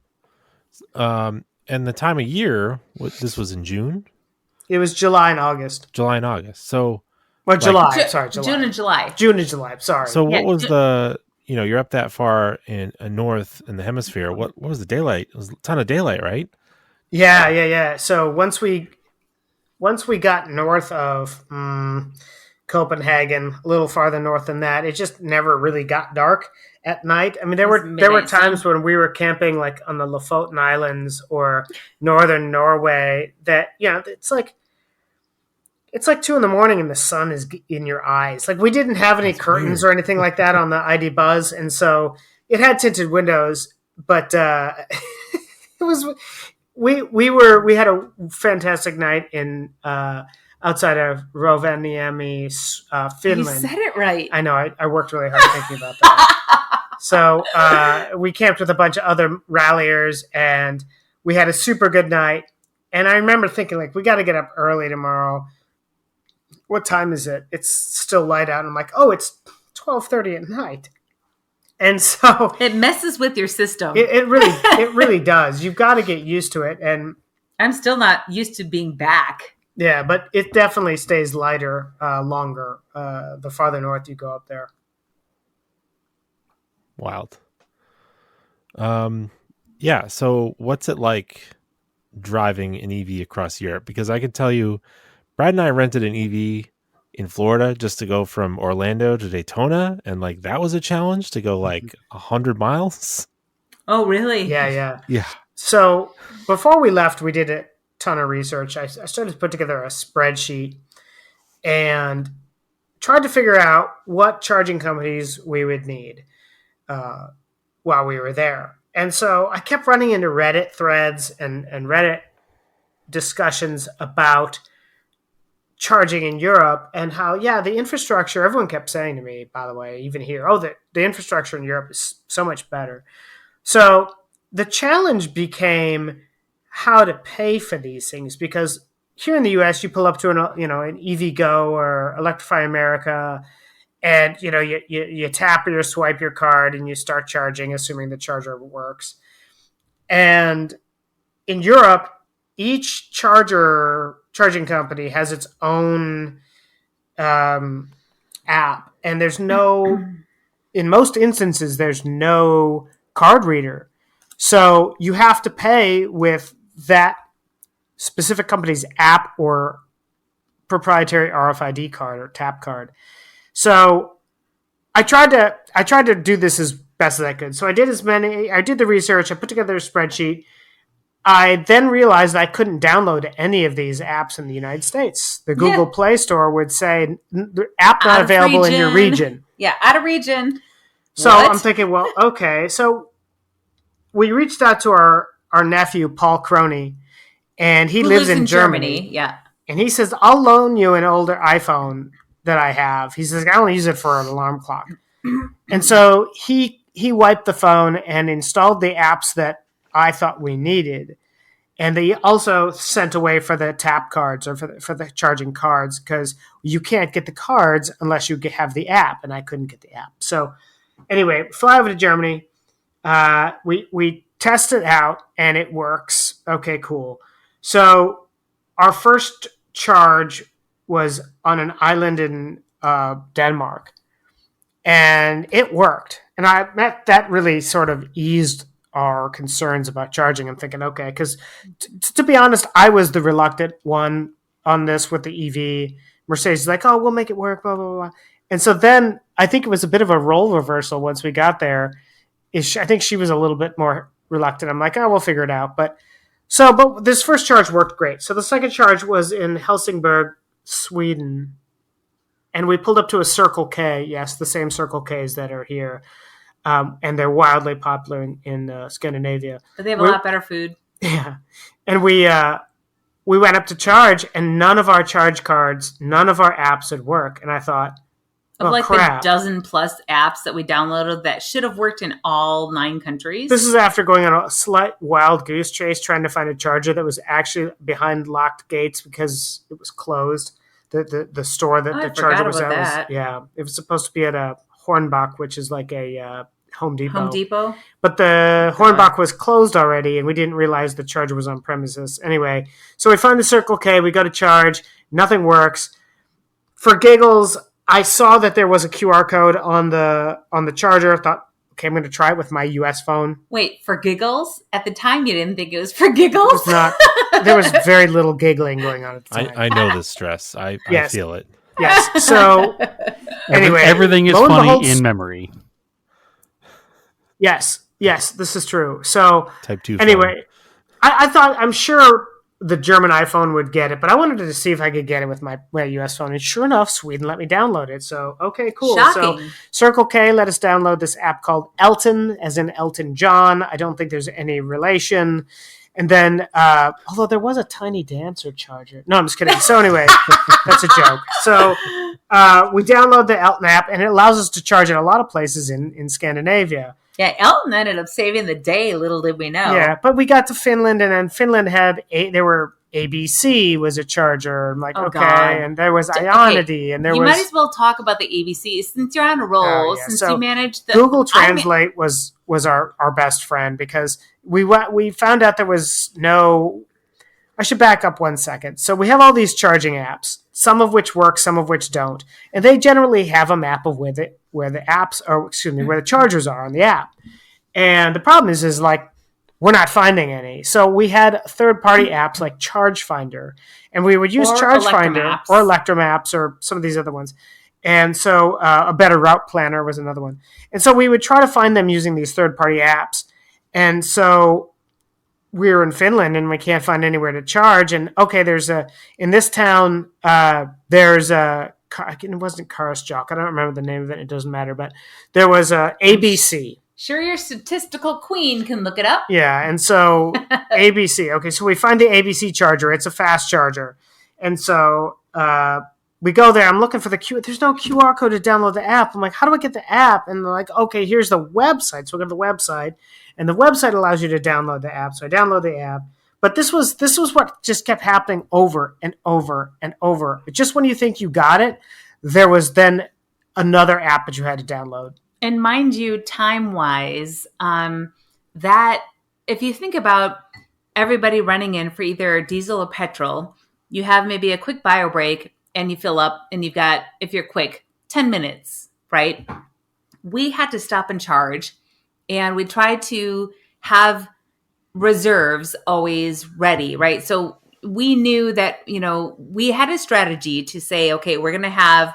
And the time of year, this was in June? It was July and August. So, July. July. June and July. Sorry. So what was the... you're up that far in north in the hemisphere. What was the daylight? It was a ton of daylight, right? Yeah. So once we got north of Copenhagen, a little farther north than that, it just never really got dark at night. I mean, there were times when we were camping on the Lofoten Islands or northern Norway that it's 2 a.m. and the sun is in your eyes. We didn't have any curtains or anything like that on the ID Buzz, and so it had tinted windows. But it was we had a fantastic night in outside of Rovaniemi, Finland. You said it right. I know. I worked really hard thinking about that. So we camped with a bunch of other ralliers, and we had a super good night. And I remember thinking, we got to get up early tomorrow. What time is it? It's still light out. And I'm like, oh, it's 12:30 at night. And so It messes with your system. it really does. You've got to get used to it. And I'm still not used to being back. yeah, but it definitely stays lighter longer the farther north you go up there. Wild. Yeah. So what's it like driving an EV across Europe? Because I can tell you, Brad and I rented an EV in Florida just to go from Orlando to Daytona, and like that was a challenge to go like 100 miles. Oh, really? Yeah. Yeah. So before we left, we did a ton of research. I started to put together a spreadsheet and tried to figure out what charging companies we would need while we were there. And so I kept running into Reddit threads and Reddit discussions about charging in Europe and how, the infrastructure, everyone kept saying to me, by the way, even here, the infrastructure in Europe is so much better. So the challenge became how to pay for these things, because here in the US, you pull up to an EVgo or Electrify America, and you tap or you swipe your card and you start charging, assuming the charger works. And in Europe, each charging company has its own app, and in most instances, there's no card reader. So you have to pay with that specific company's app or proprietary RFID card or tap card. So I tried to do this as best as I could. So I did the research, I put together a spreadsheet. I then realized I couldn't download any of these apps in the United States. The Google Play Store would say, app not available in your region. Yeah, out of region. So what? I'm thinking, well, okay. So we reached out to our nephew, Paul Croney, and he lives in Germany. Yeah. And he says, I'll loan you an older iPhone that I have. He says, I only use it for an alarm clock. And so he wiped the phone and installed the apps that I thought we needed. And they also sent away for the tap cards or for the charging cards, because you can't get the cards unless you have the app, and I couldn't get the app. So anyway, fly over to Germany. We test it out, and it works. Okay, cool. So our first charge was on an island in Denmark, and it worked. And that really sort of eased our concerns about charging. I'm thinking, okay, because to be honest, I was the reluctant one on this with the EV. Mercedes is like, oh, we'll make it work, blah, blah, blah. And so then I think it was a bit of a role reversal once we got there. I think she was a little bit more reluctant. I'm like, oh, we'll figure it out. But this first charge worked great. So the second charge was in Helsingborg, Sweden. And we pulled up to a Circle K. Yes, the same Circle Ks that are here. And they're wildly popular in Scandinavia. But they have a lot better food. Yeah. And we went up to charge, and none of our charge cards, none of our apps would work. And I thought, crap. The dozen plus apps that we downloaded that should have worked in all 9 countries. This is after going on a slight wild goose chase trying to find a charger that was actually behind locked gates because it was closed. The store that the charger was at it was supposed to be at a Hornbach, which is like a Home Depot. But the Hornbach was closed already, and we didn't realize the charger was on premises. Anyway, so we find the Circle K, we go to charge, nothing works. For giggles, I saw that there was a QR code on the charger. I thought, okay, I'm going to try it with my US phone. Wait, for giggles? At the time, you didn't think it was for giggles? It was not. There was very little giggling going on at the time. I know the stress. I feel it. Yes. So anyway, everything is funny in memory. Yes, this is true. So Type 2 anyway, I thought, I'm sure the German iPhone would get it, but I wanted to see if I could get it with my US phone. And sure enough, Sweden let me download it. So, okay, cool. Shocking. So Circle K let us download this app called Elton, as in Elton John. I don't think there's any relation. And then, although there was a Tiny Dancer charger. No, I'm just kidding. So anyway, that's a joke. So we download the Elton app, and it allows us to charge at a lot of places in Scandinavia. Yeah, Elton ended up saving the day, little did we know. Yeah, but we got to Finland, and then Finland had there were ABC was a charger. I'm like, Oh, okay. God. And there was Okay, Ionity, and there you was... might as well talk about the ABC since you're on a roll, since So you managed the... Google Translate was our best friend, because we found out there was no... I should back up 1 second. So we have all these charging apps, some of which work, some of which don't. And they generally have a map of where the apps are, where the chargers are on the app. And the problem is like, we're not finding any. So we had third-party apps like Charge Finder, and we would use Charge Finder or Electromaps or some of these other ones. And so a Better Route Planner was another one. And so we would try to find them using these third-party apps. And so we're in Finland and we can't find anywhere to charge. And okay, in this town, there's a, it wasn't Karasjok. I don't remember the name of it. It doesn't matter. But there was a ABC. Sure, your statistical queen can look it up. Yeah, and so ABC. Okay, so we find the ABC charger. It's a fast charger. And so we go there. I'm looking for the There's no QR code to download the app. I'm like, how do I get the app? And they're like, okay, here's the website. So we go to the website, and the website allows you to download the app. So I download the app. But this was what just kept happening over and over and over. Just when you think you got it, there was then another app that you had to download. And mind you, time-wise, that if you think about everybody running in for either diesel or petrol, you have maybe a quick bio break and you fill up and you've got, if you're quick, 10 minutes, right? We had to stop and charge, and we tried to have reserves always ready, right? So we knew that, we had a strategy to say, okay, we're going to have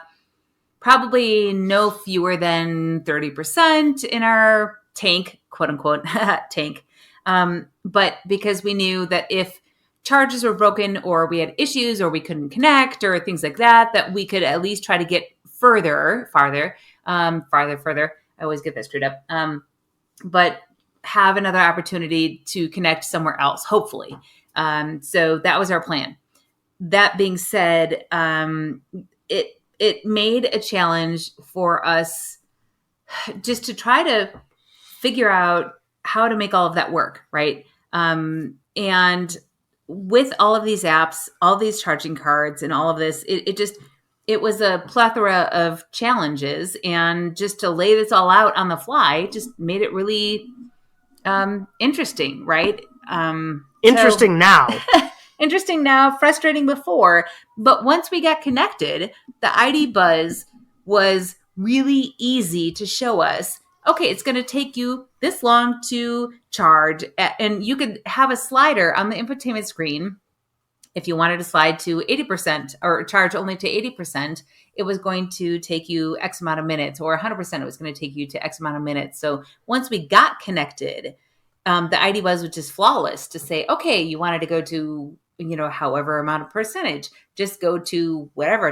probably no fewer than 30% in our tank, quote unquote, tank. But because we knew that if charges were broken or we had issues or we couldn't connect or things like that, that we could at least try to get farther. I always get that screwed up. But have another opportunity to connect somewhere else, hopefully. So that was our plan. That being said, it made a challenge for us just to try to figure out how to make all of that work, right? And with all of these apps, all these charging cards and all of this, it was a plethora of challenges. And just to lay this all out on the fly just made it really interesting, right? Interesting now. Interesting now, frustrating before. But once we got connected, the ID Buzz was really easy to show us, okay, it's going to take you this long to charge. And you could have a slider on the infotainment screen. If you wanted to slide to 80% or charge only to 80%, it was going to take you X amount of minutes, or 100%, it was going to take you to X amount of minutes. So once we got connected, the ID Buzz was just flawless to say, okay, you wanted to go to, however amount of percentage, just go to whatever,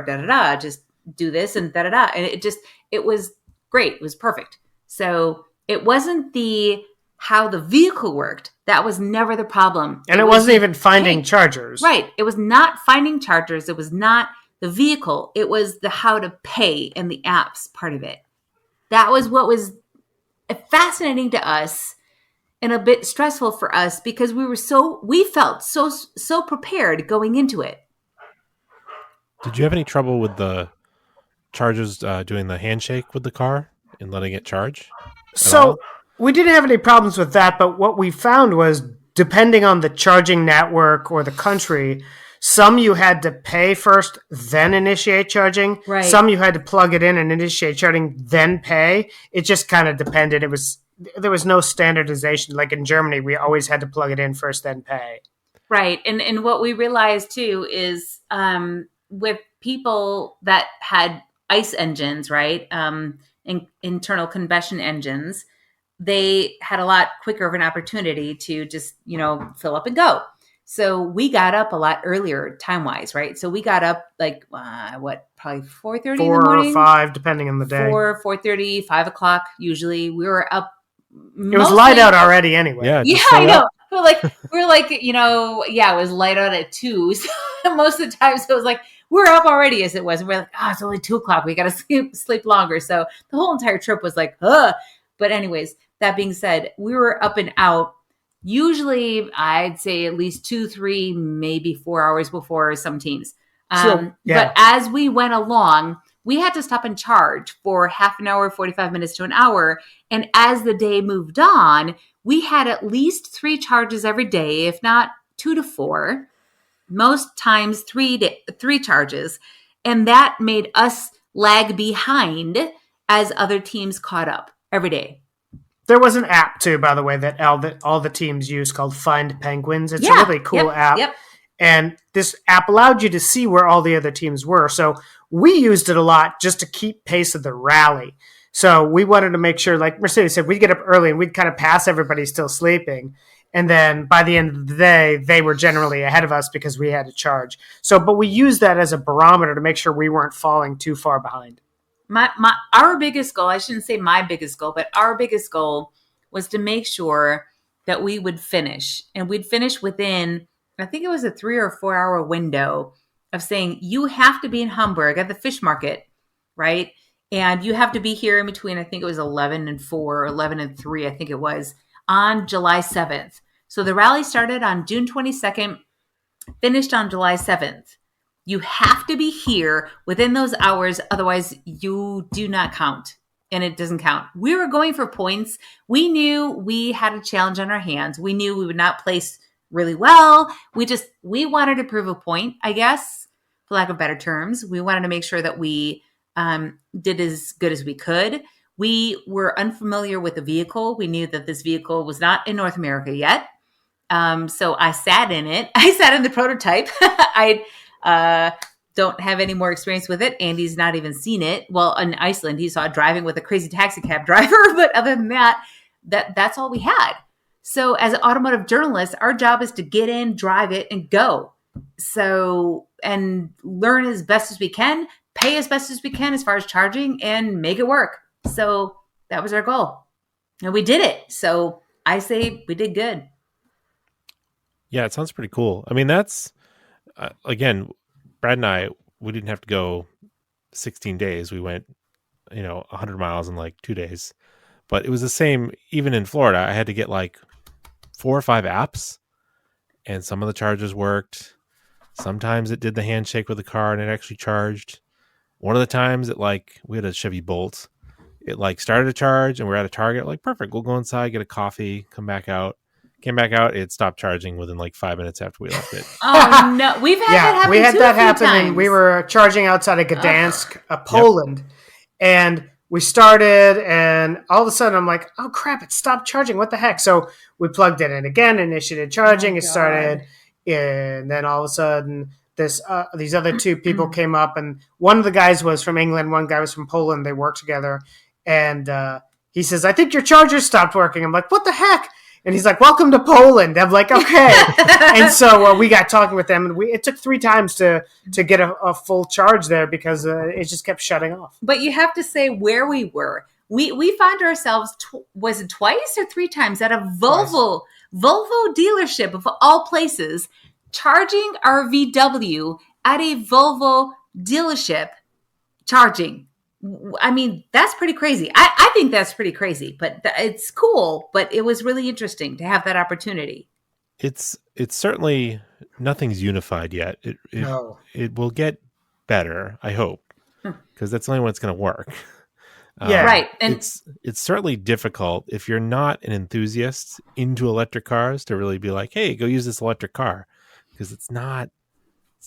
just do this and And it was great. It was perfect. So it wasn't how the vehicle worked. That was never the problem. And it wasn't even finding chargers. Right. It was not finding chargers. It was not the vehicle. It was the how to pay and the apps part of it. That was what was fascinating to us and a bit stressful for us, because we felt so prepared going into it. Did you have any trouble with the chargers doing the handshake with the car and letting it charge? So we didn't have any problems with that, but what we found was, depending on the charging network or the country, some you had to pay first, then initiate charging. Right. Some you had to plug it in and initiate charging, then pay. It just kind of depended. There was no standardization. Like in Germany, we always had to plug it in first, then pay. Right. And what we realized too is with people that had ICE engines, right, internal combustion engines, they had a lot quicker of an opportunity to just, fill up and go. So we got up a lot earlier time-wise, right? So we got up like, probably 4:30 in the morning? 4 or 5, depending on the day. 4:30, 5 o'clock usually. We were up. It was light out already anyway. Yeah, I know. We're like, it was light out at 2. So most of the time, so it was like, we're up already as it was. And we're like, it's only 2 o'clock. We got to sleep longer. So the whole entire trip was like, ugh. But anyways, that being said, we were up and out Usually, I'd say at least 2, 3, maybe 4 hours before some teams. But as we went along, we had to stop and charge for half an hour, 45 minutes to an hour. And as the day moved on, we had at least 3 charges every day, if not 2 to 4. Most times 3 charges. And that made us lag behind as other teams caught up every day. There was an app too, by the way, that all the teams use called Find Penguins. It's a really cool app. Yep. And this app allowed you to see where all the other teams were. So we used it a lot just to keep pace of the rally. So we wanted to make sure, like Mercedes said, we'd get up early and we'd kind of pass everybody still sleeping. And then by the end of the day, they were generally ahead of us because we had to charge. So, but we used that as a barometer to make sure we weren't falling too far behind. Our biggest goal, I shouldn't say my biggest goal, but our biggest goal was to make sure that we would finish. And we'd finish within, I think it was a 3 or 4 hour window of saying, you have to be in Hamburg at the fish market, right? And you have to be here in between, I think it was 11 and 4, 11 and 3, I think it was, on July 7th. So the rally started on June 22nd, finished on July 7th. You have to be here within those hours. Otherwise, you do not count, and it doesn't count. We were going for points. We knew we had a challenge on our hands. We knew we would not place really well. We wanted to prove a point, I guess, for lack of better terms. We wanted to make sure that we did as good as we could. We were unfamiliar with the vehicle. We knew that this vehicle was not in North America yet. So I sat in it. I sat in the prototype. I don't have any more experience with it. Andy's not even seen it. Well, in Iceland, he saw it driving with a crazy taxi cab driver. But other than that's all we had. So as automotive journalists, our job is to get in, drive it, and go. So, and learn as best as we can, pay as best as we can as far as charging, and make it work. So that was our goal. And we did it. So I say we did good. Yeah, it sounds pretty cool. I mean, that's, again, Brad and I, we didn't have to go 16 days. We went, 100 miles in like 2 days. But it was the same, even in Florida, I had to get like 4 or 5 apps, and some of the chargers worked. Sometimes it did the handshake with the car and it actually charged. One of the times we had a Chevy Bolt. It started to charge and we're at a Target. Like, perfect. We'll go inside, get a coffee, come back out. Came back out. It stopped charging within like 5 minutes after we left it. Oh no, we've had that happen. We had that happen, times. And we were charging outside of Gdansk, Poland, and we started, and all of a sudden I'm like, oh crap, it stopped charging. What the heck? So we plugged it in again, initiated charging. It started, and then all of a sudden these other 2 people came up, and one of the guys was from England, one guy was from Poland. They worked together, and he says, I think your charger stopped working. I'm like, what the heck? And he's like, welcome to Poland. I'm like, okay. And so we got talking with them, and it took 3 times to get a full charge there because it just kept shutting off. But you have to say where we were. We found ourselves, was it twice or 3 times, at a Volvo dealership of all places, charging our VW at a Volvo dealership, charging. I mean, that's pretty crazy. I think that's pretty crazy, but it's cool. But it was really interesting to have that opportunity. It's certainly, nothing's unified yet. It will get better, I hope, because that's the only one that's going to work. Yeah, right. And it's certainly difficult if you're not an enthusiast into electric cars to really be like, hey, go use this electric car, because it's not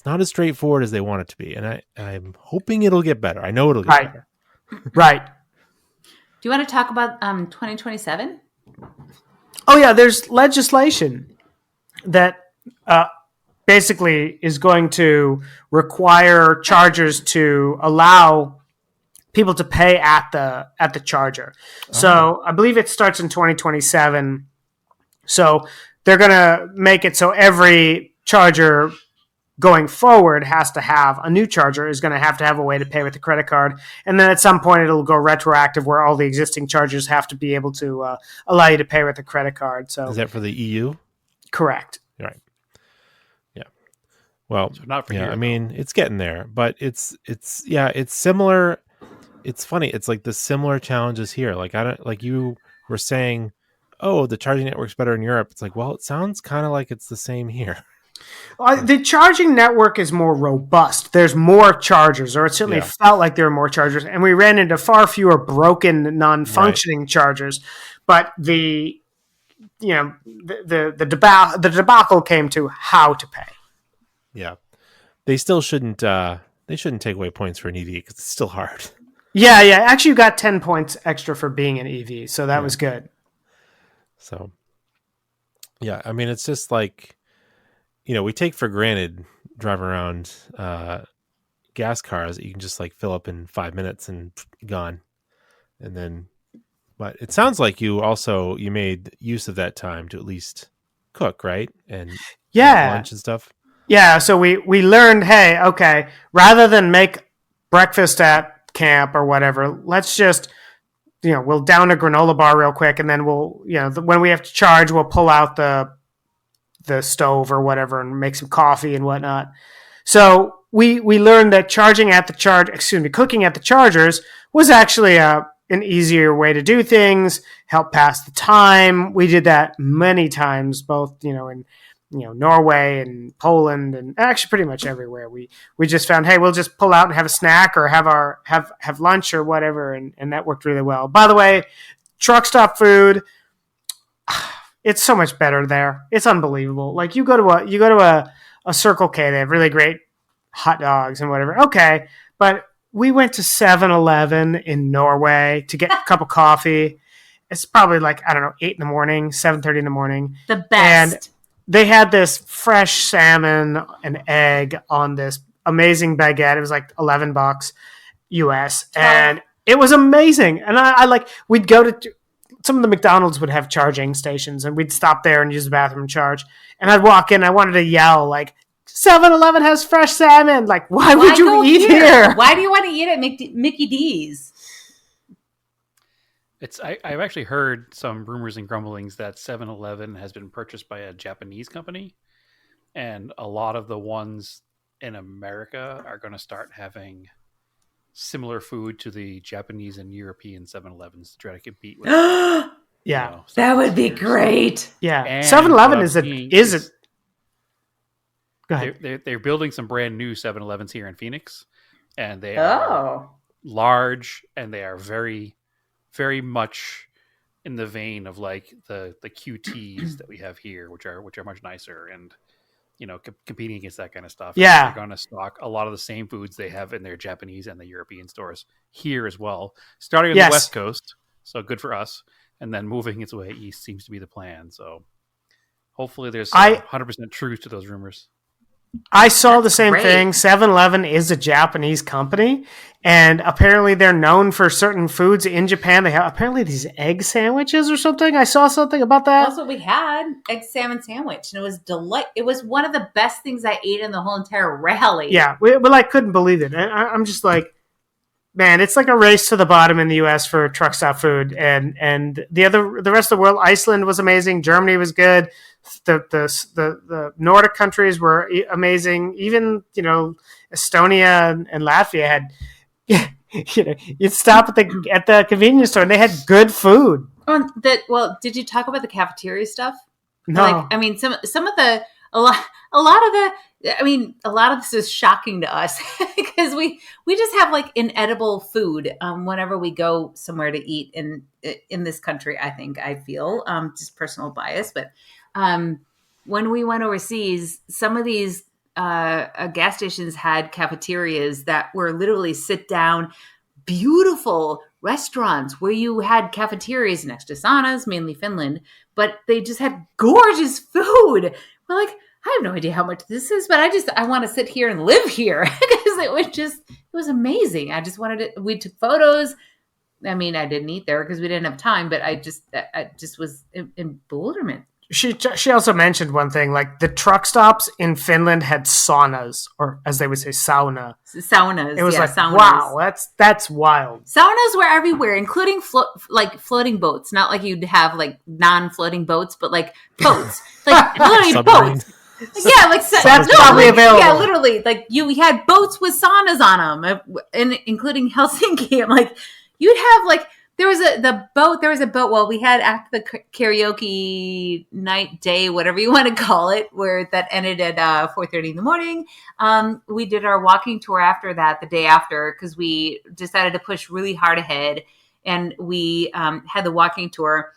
as straightforward as they want it to be. And I'm hoping it'll get better. I know it'll get better. Right. Do you want to talk about 2027? Oh, yeah. There's legislation that basically is going to require chargers to allow people to pay at the charger. So I believe it starts in 2027. So they're going to make it so every charger going forward has to have a new charger, is going to have a way to pay with a credit card. And then at some point it'll go retroactive where all the existing chargers have to be able to allow you to pay with a credit card. So is that for the EU? Correct. Right. Yeah. Well, So not for yeah, here, I mean, it's getting there, but it's similar. It's funny. It's like the similar challenges here. Like, I don't, like you were saying, oh, the charging network's better in Europe. It's like, well, it sounds kind of like it's the same here. The charging network is more robust. There's more chargers, or it certainly felt like there were more chargers, and we ran into far fewer broken, non-functioning chargers. But the debacle came to how to pay. Yeah, they still shouldn't. They shouldn't take away points for an EV because it's still hard. Yeah. Actually, you got 10 points extra for being an EV, so that was good. So, yeah, I mean, it's just like, we take for granted driving around gas cars that you can just like fill up in 5 minutes and gone. And then, but it sounds like you made use of that time to at least cook, right? And lunch and stuff. Yeah, so we learned, hey, okay, rather than make breakfast at camp or whatever, let's just, we'll down a granola bar real quick, and then we'll, when we have to charge, we'll pull out the stove or whatever and make some coffee and whatnot. So we learned that cooking at the chargers was actually an easier way to do things, help pass the time. We did that many times, both, in Norway and Poland and actually pretty much everywhere. We just found, hey, we'll just pull out and have a snack or have lunch or whatever, and that worked really well. By the way, truck stop food, it's so much better there. It's unbelievable. Like you go to a Circle K, they have really great hot dogs and whatever. Okay, but we went to 7-Eleven in Norway to get a cup of coffee. It's probably like, I don't know, 8 in the morning, 7:30 in the morning. The best. And they had this fresh salmon and egg on this amazing baguette. It was like $11 US, and it was amazing. And we'd go to some of the McDonald's would have charging stations, and we'd stop there and use the bathroom and charge. And I'd walk in, I wanted to yell like, 7-Eleven has fresh salmon. Like, why would you eat here? Why do you want to eat at Mickey D's? I've actually heard some rumors and grumblings that 7-Eleven has been purchased by a Japanese company, and a lot of the ones in America are going to start having similar food to the Japanese and European 7-Elevens to try to compete with. Yeah, that would be great. Yeah, 7-Eleven is a. Go ahead. They're building some brand new 7-Elevens here in Phoenix, and they are large, and they are very, very much in the vein of like the QTs that we have here, which are much nicer and competing against that kind of stuff. Yeah, they're going to stock a lot of the same foods they have in their Japanese and the European stores here as well, starting on the West Coast. So good for us, and then moving its way east seems to be the plan. So hopefully there's 100% truth to those rumors. I saw the same thing. 7-Eleven is a Japanese company, and apparently they're known for certain foods in Japan. They have apparently these egg sandwiches or something. I saw something about that. That's what we had, egg salmon sandwich, and it was It was one of the best things I ate in the whole entire rally. Yeah, I couldn't believe it. I'm just like, man, it's like a race to the bottom in the U.S. for truck stop food, and the rest of the world. Iceland was amazing. Germany was good. The Nordic countries were amazing. Even Estonia and Latvia had. You'd stop at the convenience store and they had good food. Did you talk about the cafeteria stuff? No, a lot of this is shocking to us because we just have like inedible food whenever we go somewhere to eat in this country. I feel just personal bias, but when we went overseas, some of these gas stations had cafeterias that were literally sit down, beautiful restaurants where you had cafeterias next to saunas, mainly Finland, but they just had gorgeous food. We're like, I have no idea how much this is, but I want to sit here and live here because it was amazing. We took photos. I mean, I didn't eat there because we didn't have time, but I just was in bewilderment. She also mentioned one thing, like the truck stops in Finland had saunas, or as they would say, sauna. Saunas. It was saunas. Wow, that's wild. Saunas were everywhere, including floating boats. Not like you'd have like non-floating boats, but like boats, like literally boats. Yeah, like that's probably available. Yeah, literally, like we had boats with saunas on them, and including Helsinki. I'm like, you'd have like There was the boat. There was a boat. Well, we had after the karaoke night, day, whatever you want to call it, where that ended at 4:30 in the morning. We did our walking tour after that, the day after, because we decided to push really hard ahead, and we had the walking tour.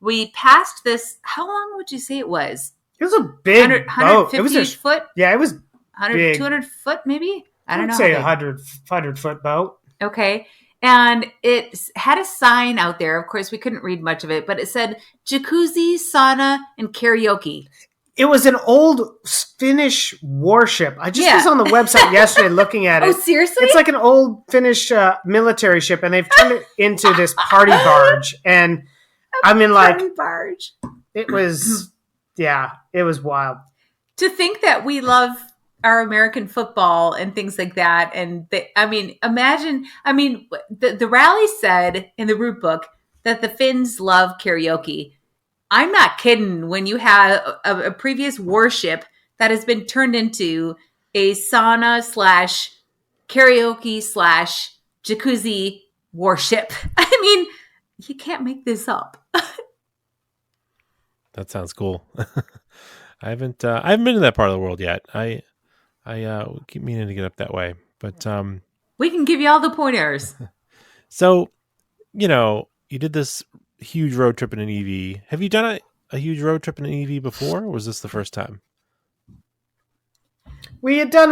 We passed this. How long would you say it was? It was a big 150 boat. It was foot. Yeah, it was 100, big. 200 foot, maybe. I don't know. I'd say 100-foot boat. Okay. And it had a sign out there. Of course, we couldn't read much of it, but it said jacuzzi, sauna, and karaoke. It was an old Finnish warship. I just was on the website yesterday looking at it. Oh, seriously? It's like an old Finnish military ship, and they've turned it into this party barge. And I mean, like, Party barge. it was, it was wild. To think that we love our American football and things like that. And imagine, the rally said in the route book that the Finns love karaoke. I'm not kidding when you have a previous warship that has been turned into a sauna / karaoke / jacuzzi warship. I mean, you can't make this up. That sounds cool. I haven't been to that part of the world yet. I keep meaning to get up that way, but we can give you all the pointers. So, you did this huge road trip in an EV. Have you done a huge road trip in an EV before, or was this the first time? We had done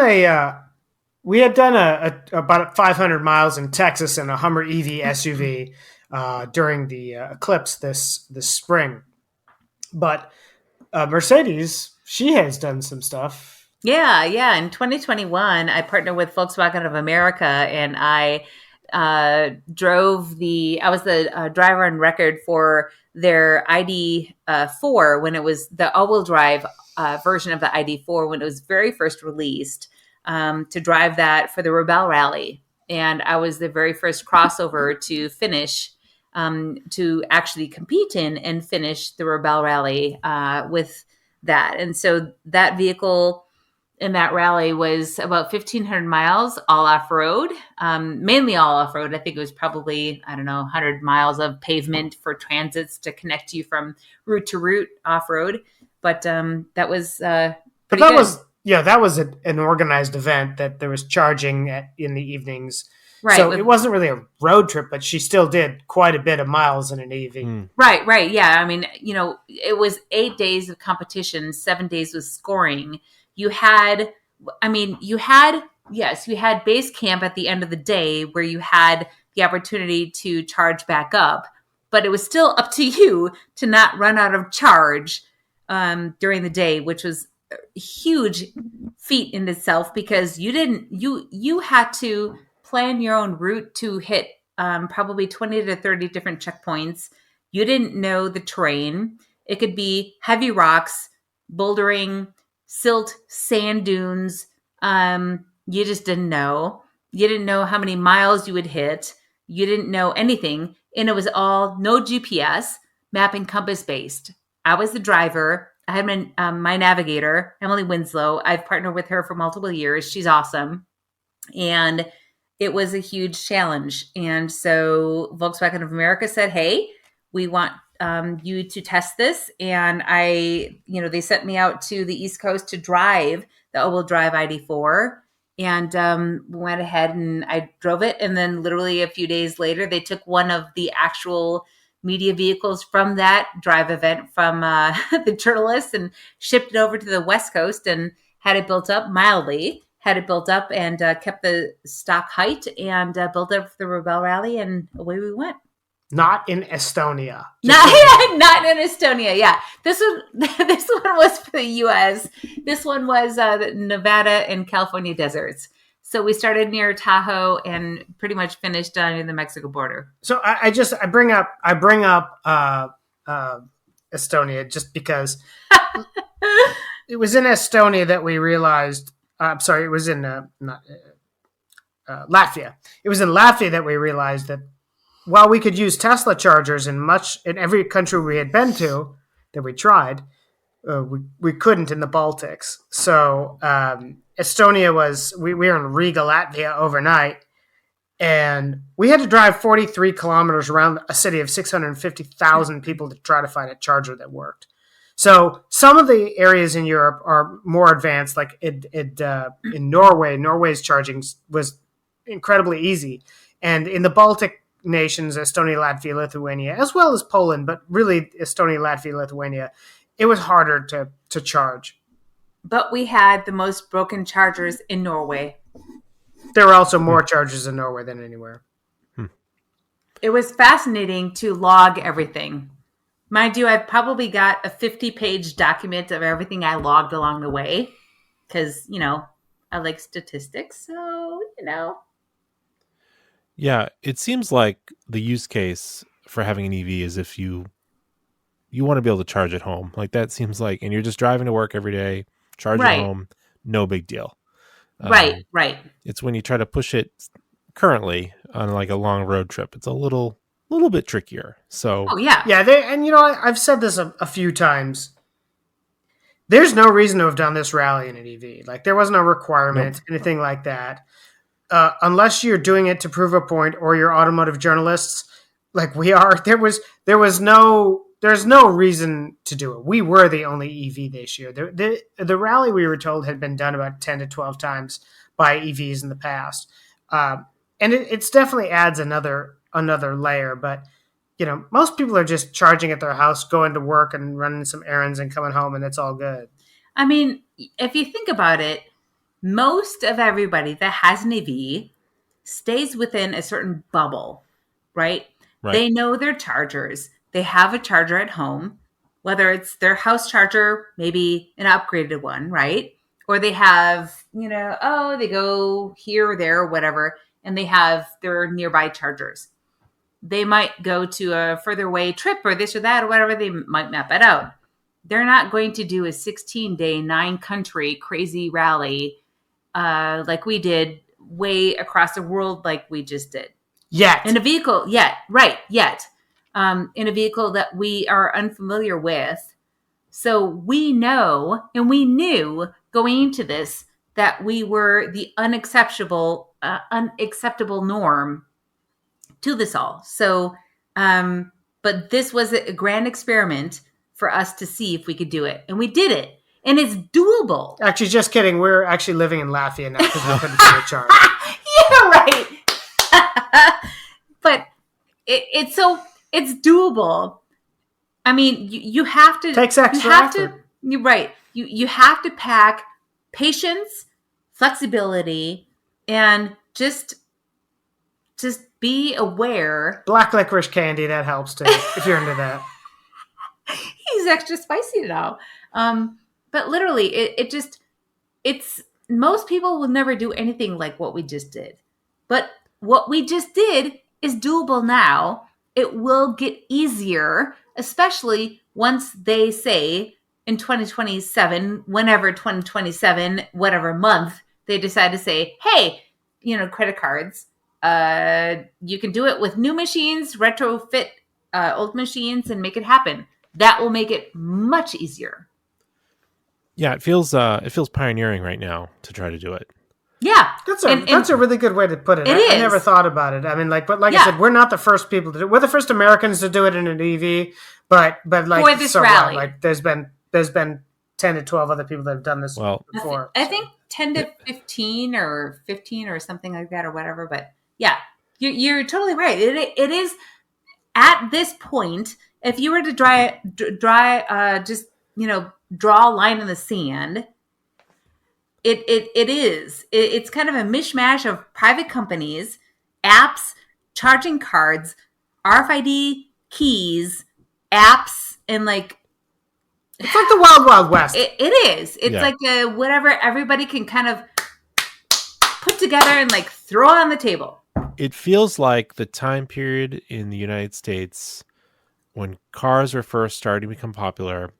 about 500 miles in Texas in a Hummer EV SUV during the eclipse this spring. But Mercedes, she has done some stuff. Yeah. In 2021, I partnered with Volkswagen of America, and I was the driver on record for their ID4 when it was the all-wheel drive version of the ID4 when it was very first released, to drive that for the Rebelle Rally. And I was the very first crossover to finish, to actually compete in and finish the Rebelle Rally with that. And so that vehicle in that rally was about 1,500 miles all off-road, mainly all off-road. I think it was probably, 100 miles of pavement for transits to connect you from route to route off-road. But that was pretty good. That was an organized event that there was charging in the evenings. Right. So it wasn't really a road trip, but she still did quite a bit of miles in an EV. Right. Yeah. It was 8 days of competition, 7 days of scoring. You had base camp at the end of the day where you had the opportunity to charge back up, but it was still up to you to not run out of charge during the day, which was a huge feat in itself because you had to plan your own route to hit probably 20 to 30 different checkpoints. You didn't know the terrain. It could be heavy rocks, bouldering, silt, sand dunes. You just didn't know. You didn't know how many miles you would hit. You didn't know anything. And it was all no GPS, map and compass based. I was the driver. I had my navigator, Emily Winslow. I've partnered with her for multiple years. She's awesome. And it was a huge challenge. And so Volkswagen of America said, hey, we want you to test this. And they sent me out to the East Coast to drive the all-wheel drive ID4, and went ahead and I drove it. And then literally a few days later, they took one of the actual media vehicles from that drive event from the journalists and shipped it over to the West Coast and had it built up mildly, and kept the stock height and built up for the Rebelle Rally, and away we went. Not in Estonia. Not in Estonia. Yeah, this one was for the U.S. This one was the Nevada and California deserts. So we started near Tahoe and pretty much finished near the Mexico border. So I bring up Estonia just because it was in Estonia that we realized. I'm sorry, it was in Latvia. It was in Latvia that we realized that while we could use Tesla chargers in every country we had been to that we tried, we couldn't in the Baltics. So Estonia we were in Riga, Latvia overnight, And we had to drive 43 kilometers around a city of 650,000 people to try to find a charger that worked. So some of the areas in Europe are more advanced, like in Norway. Norway's charging was incredibly easy. And in the Baltic nations, Estonia, Latvia, Lithuania, as well as Poland, but really Estonia, Latvia, Lithuania, it was harder to charge. But we had the most broken chargers in Norway. There were also more chargers in Norway than anywhere. It was fascinating to log everything. Mind you, I've probably got a 50-page document of everything I logged along the way because, I like statistics. So, Yeah, it seems like the use case for having an EV is if you want to be able to charge at home. Like that seems like, and you're just driving to work every day, charge at home, no big deal. Right. It's when you try to push it currently on like a long road trip, it's a little bit trickier. So, yeah. I've said this a few times. There's no reason to have done this rally in an EV. Like there was no requirement, anything like that. Unless you're doing it to prove a point or you're automotive journalists like we are, there's no reason to do it. We were the only EV this year. The rally, we were told, had been done about 10 to 12 times by EVs in the past. And it's definitely adds another layer. But, most people are just charging at their house, going to work and running some errands and coming home, and it's all good. I mean, if you think about it, most of everybody that has an EV stays within a certain bubble, right? They know their chargers. They have a charger at home, whether it's their house charger, maybe an upgraded one, right? Or they have, they go here or there or whatever, and they have their nearby chargers. They might go to a further away trip or this or that or whatever. They might map it out. They're not going to do a 16-day, 9-country crazy rally like we did way across the world like we just did. Yet. In a vehicle, yet. In a vehicle that we are unfamiliar with. So we know and we knew going into this that we were the unacceptable norm to this all. So, but this was a grand experiment for us to see if we could do it. And we did it. And it's doable. Actually, just kidding. We're actually living in Latvia now because we couldn't find a charge. Yeah, right. But it's doable. I mean, you have to takes extra effort. You're right. You have to pack patience, flexibility, and just be aware. Black licorice candy, that helps too, if you're into that. He's extra spicy now. But literally, it's most people will never do anything like what we just did. But what we just did is doable now. It will get easier, especially once they say in 2027, whenever 2027, whatever month, they decide to say, hey, credit cards, you can do it with new machines, retrofit old machines, and make it happen. That will make it much easier. Yeah, it feels pioneering right now to try to do it. Yeah, that's a really good way to put it. I never thought about it. I mean, I said, we're not the first people to do it. We're the first Americans to do it in an EV, but for this rally, there's been 10 to 12 other people that have done this before. I think 10 to 15 or 15 or something like that or whatever. But yeah, you're totally right. It is at this point. If you were to draw a line in the sand, it's kind of a mishmash of private companies, apps, charging cards, RFID keys, apps, and it's like the Wild Wild West. It is. It's like whatever everybody can kind of put together and throw on the table. It feels like the time period in the United States when cars were first starting to become popular,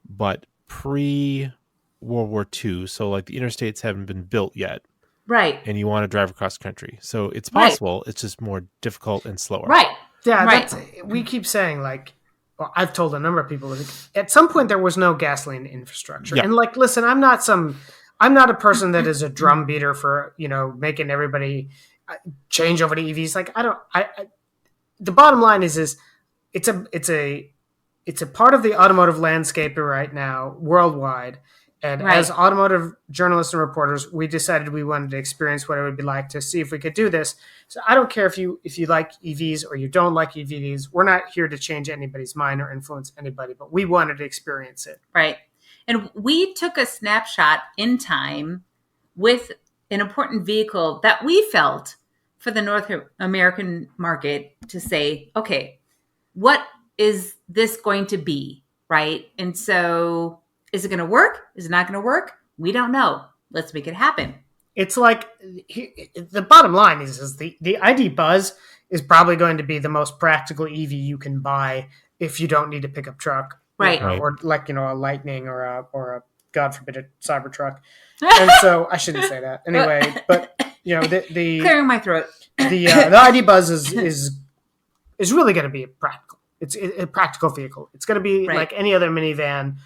but pre-World War II, so the interstates haven't been built yet. Right. And you want to drive across country. So it's possible, It's just more difficult and slower. Right. Yeah, we keep saying, I've told a number of people, at some point there was no gasoline infrastructure. Yeah. And listen, I'm not a person that is a drum beater for, making everybody, change over to EVs. Like, the bottom line is it's a part of the automotive landscape right now worldwide. And as automotive journalists and reporters, we decided we wanted to experience what it would be like to see if we could do this. So I don't care if you like EVs or you don't like EVs. We're not here to change anybody's mind or influence anybody, but we wanted to experience it. Right. And we took a snapshot in time with an important vehicle that we felt for the North American market to say, okay, what is this going to be? Right. And so is it going to work? Is it not going to work? We don't know. Let's make it happen. It's like the bottom line is the ID Buzz is probably going to be the most practical EV you can buy if you don't need a pickup truck. Right. Or like, a Lightning or a God forbid a Cybertruck. And so I shouldn't say that anyway, but the clearing my throat. The ID Buzz is really going to be practical. It's a practical vehicle. It's going to be like any other minivan,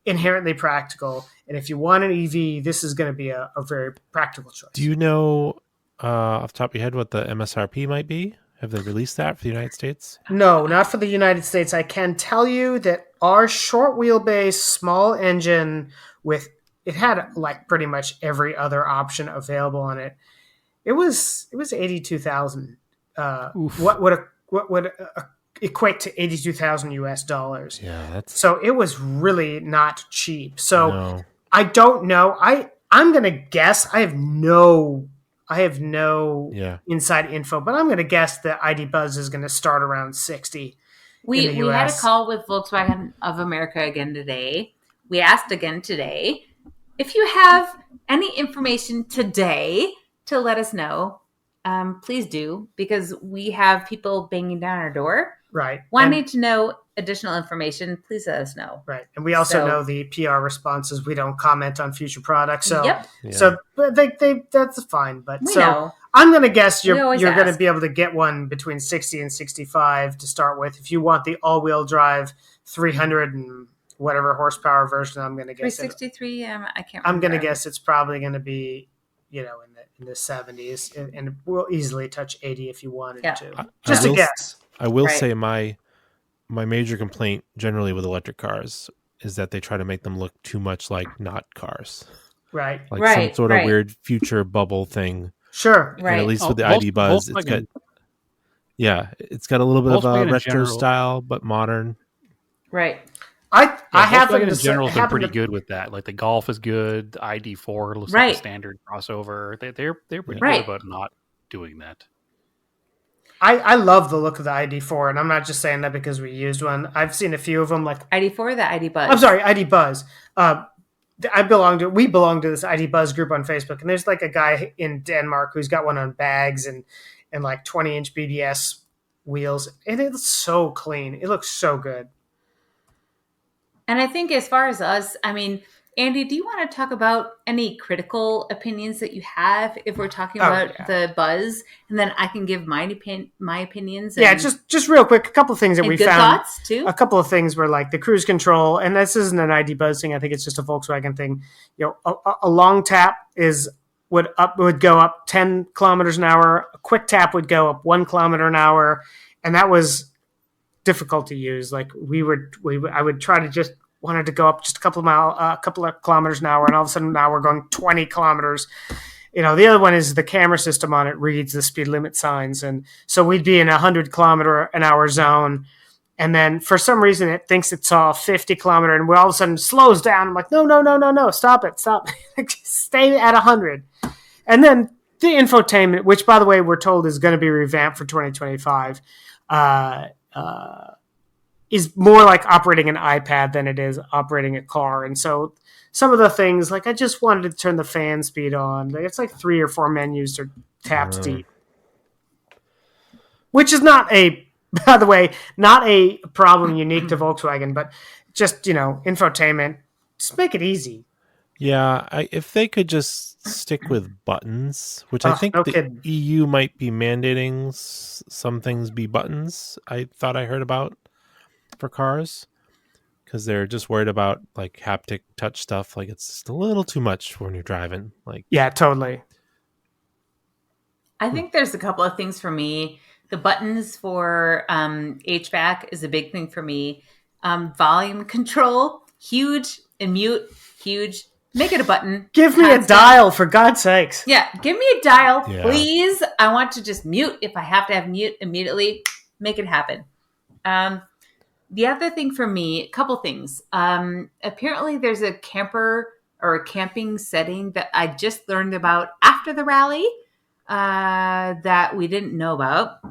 inherently practical. And if you want an EV, this is going to be a very practical choice. Do you know off the top of your head what the MSRP might be? Have they released that for the United States? No, not for the United States. I can tell you that our short wheelbase small engine it had like pretty much every other option available on it. It was $82,000. What would equate to $82,000 US. Yeah, so it was really not cheap. So I don't know. I'm gonna guess. I have no inside info, but I'm gonna guess the ID Buzz is gonna start around 60. We had a call with Volkswagen of America again today. We asked again today if you have any information today to let us know. Please do, because we have people banging down our door. Right. Wanting to know additional information, please let us know. Right. And we also know the PR responses. We don't comment on future products. So, yeah. So they that's fine. But we know. I'm going to guess you're going to be able to get one between 60 and 65 to start with. If you want the all-wheel drive 300 and whatever horsepower version, I'm going to guess 363. I can't remember. I'm going to guess it's probably going to be, in the 70s, and it will easily touch 80 if you wanted to. Just a guess. I will say my major complaint generally with electric cars is that they try to make them look too much like not cars. Right. Like some sort of weird future bubble thing. Sure. And at least with the ID Buzz, it's got a little bit of a retro style, but modern. Right. I happen in general has been pretty good with that. Like the Golf is good. The ID4 looks like a standard crossover. They're pretty good about not doing that. I love the look of the ID4, and I'm not just saying that because we used one. I've seen a few of them, like ID4 or the ID Buzz. I'm sorry, ID Buzz. We belong to this ID Buzz group on Facebook, and there's like a guy in Denmark who's got one on bags and like 20-inch BBS wheels, and it looks so clean. It looks so good. And I think as far as us, I mean, Andy, do you want to talk about any critical opinions that you have if we're talking about the Buzz? And then I can give my opinions. And, just real quick, a couple of things that we found. Thoughts too. A couple of things were like the cruise control, and this isn't an ID Buzz thing. I think it's just a Volkswagen thing. A long tap would go up 10 kilometers an hour. A quick tap would go up 1 kilometer an hour, and that was difficult to use. Like I would try to just wanted to go up just a couple of kilometers an hour, and all of a sudden now we're going 20 kilometers. The other one is the camera system on it reads the speed limit signs, and so we'd be in a 100 kilometer an hour zone, and then for some reason it thinks it saw 50 kilometer, and we all of a sudden slows down. I'm like, no, stop it, stay at 100. And then the infotainment, which by the way we're told is going to be revamped for 2025. Is more like operating an iPad than it is operating a car. And so some of the things, like I just wanted to turn the fan speed on. It's like 3 or 4 menus or taps deep. Which is by the way, not a problem unique to Volkswagen, but just, infotainment. Just make it easy. Yeah, if they could just stick with buttons, which I think the EU might be mandating some things be buttons, I thought I heard about. For cars, because they're just worried about like haptic touch stuff. Like it's just a little too much when you're driving. Like totally. I think there's a couple of things for me. The buttons for HVAC is a big thing for me. Volume control, huge, and mute, huge. Make it a button. Give me a dial, for God's sakes. Yeah, give me a dial, Yeah. please. I want to just mute. If I have to have mute immediately, make it happen. The other thing for me, a couple things. Apparently, there's a camper or a camping setting that I just learned about after the rally that we didn't know about.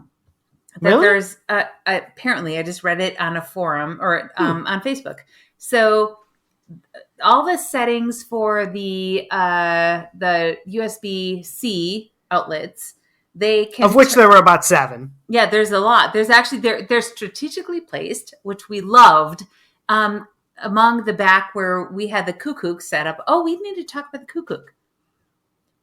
That Really? There's apparently, I just read it on a forum or on Facebook. So all the settings for the USB-C outlets, they can, of which there were about 7. Yeah, there's a lot. There's actually they're strategically placed, which we loved. Among the back where we had the Kukuk set up. Oh, we need to talk about the Kukuk.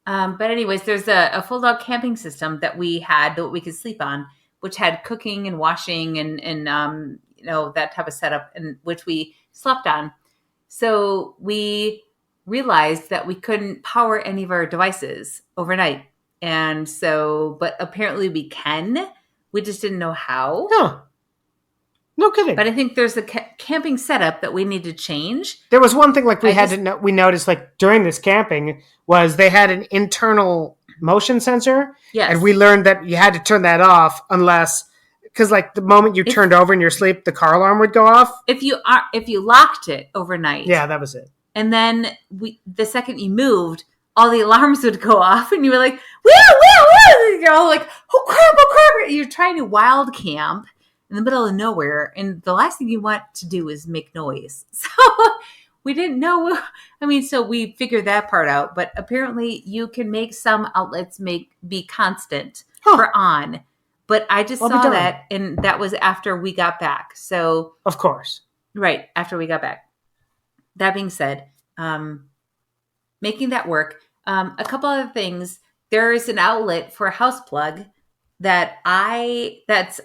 But anyways, there's a fold-out camping system that we had that we could sleep on, which had cooking and washing and that type of setup, and which we slept on. So we realized that we couldn't power any of our devices overnight. And so, but apparently we can. We just didn't know how. Huh. No kidding. But I think there's a camping setup that we need to change. There was one thing we noticed like during this camping was they had an internal motion sensor. Yes. And we learned that you had to turn that off because like the moment you turned over in your sleep, the car alarm would go off. If you locked it overnight. Yeah, that was it. And then the second you moved, all the alarms would go off and you were like, woo! You're all like, oh crap. You're trying to wild camp in the middle of nowhere, and the last thing you want to do is make noise. So we didn't know. So we figured that part out, but apparently you can make some outlets be constant for on. But I just saw that, and that was after we got back. So of course, right after we got back. That being said, making that work. A couple other things. There is an outlet for a house plug that's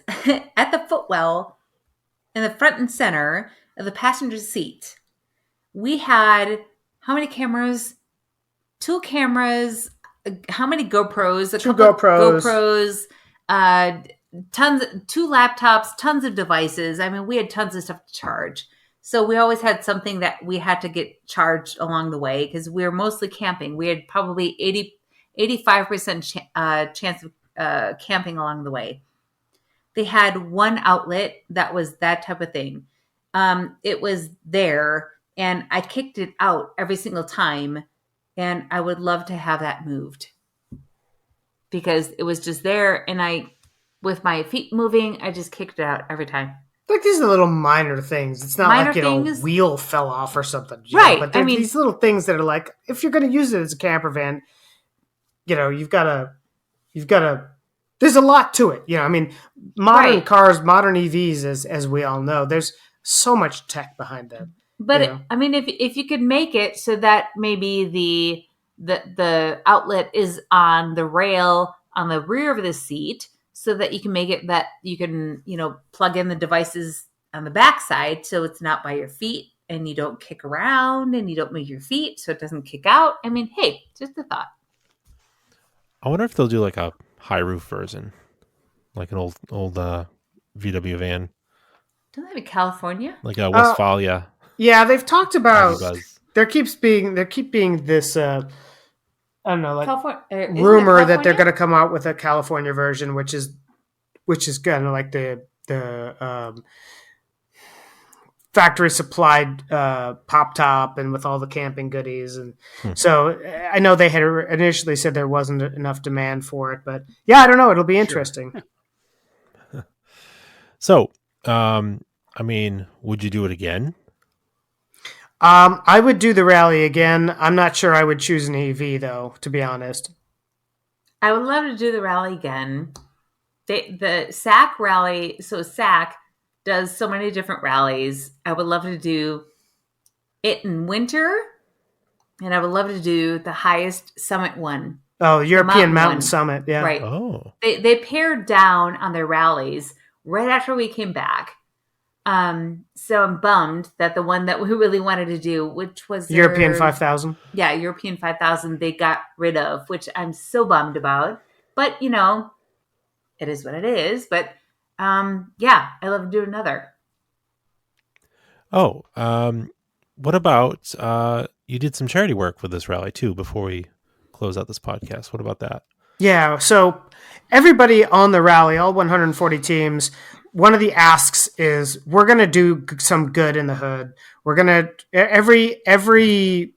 at the footwell in the front and center of the passenger seat. We had how many cameras? 2 cameras. How many GoPros? 2 GoPros. Tons. 2 laptops. Tons of devices. We had tons of stuff to charge. So we always had something that we had to get charged along the way because we were mostly camping. We had probably 85% chance of camping along the way. They had one outlet that was that type of thing. It was there, and I kicked it out every single time, and I would love to have that moved because it was just there, and with my feet moving, I just kicked it out every time. Like these are little minor things. It's not like a wheel fell off or something, right? But these little things that are like, if you're going to use it as a camper van, you've got to. There's a lot to it, Modern cars, modern EVs, as we all know, there's so much tech behind them. But if you could make it so that maybe the outlet is on the rail on the rear of the seat, so that you can make it that you can plug in the devices on the backside, so it's not by your feet and you don't kick around and you don't move your feet, so it doesn't kick out. Hey, just a thought. I wonder if they'll do like a high roof version, like an old VW van. Don't they have a California? Like a Westphalia. Yeah, they've talked about there keeps being this I don't know, like rumor that they're going to come out with a California version, which is kind of like the factory supplied pop top and with all the camping goodies. And so I know they had initially said there wasn't enough demand for it, but yeah, I don't know. It'll be interesting. Sure. So, would you do it again? I would do the rally again. I'm not sure I would choose an EV though, to be honest. I would love to do the rally again. The SAC rally, so SAC does so many different rallies. I would love to do it in winter, and I would love to do the highest summit one. Oh, European Mountain Summit, yeah. Right. Oh. They pared down on their rallies right after we came back. So I'm bummed that the one that we really wanted to do, which was European 5000. Yeah, European 5000, they got rid of, which I'm so bummed about. but it is what it is. But yeah, I love to do another. Oh, what about you did some charity work with this rally too before we close out this podcast. What about that? Yeah, so everybody on the rally, all 140 teams, one of the asks is we're going to do some good in the hood. We're going to every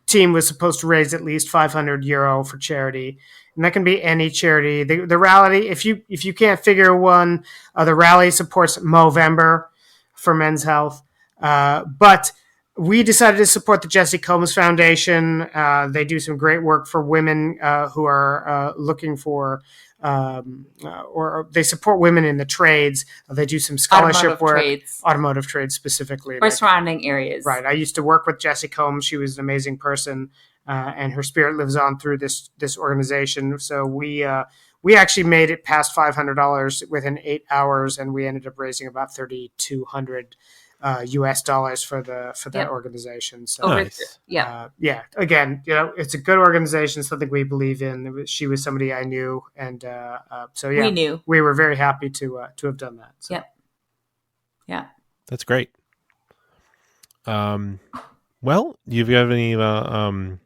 team was supposed to raise at least €500 for charity, and that can be any charity. The rally, if you can't figure one, the rally supports Movember for men's health, but we decided to support the Jessi Combs Foundation. They do some great work for women who are looking for, or they support women in the trades. They do some scholarship work, automotive trades specifically, or surrounding areas. Right. I used to work with Jessi Combs. She was an amazing person, and her spirit lives on through this organization. So we actually made it past $500 within 8 hours, and we ended up raising about $3,200 US dollars for that organization. So nice. Yeah. Again, it's a good organization, something we believe in. She was somebody I knew, and so yeah, we knew. We were very happy to have done that. So. Yep. Yeah. That's great. Well, do you have any? Do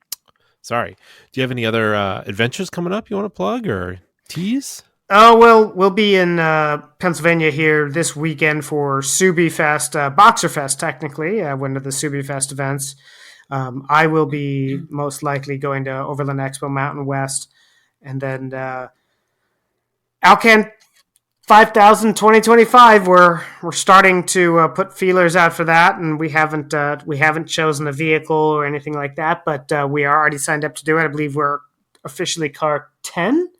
you have any other adventures coming up you want to plug or tease? Oh, well, we'll be in Pennsylvania here this weekend for Subi Fest, Boxer Fest, technically, one of the Subi Fest events. I will be most likely going to Overland Expo Mountain West, and then Alcan 5000 2025. We're starting to put feelers out for that, and we haven't chosen a vehicle or anything like that, but we are already signed up to do it. I believe we're officially car 10.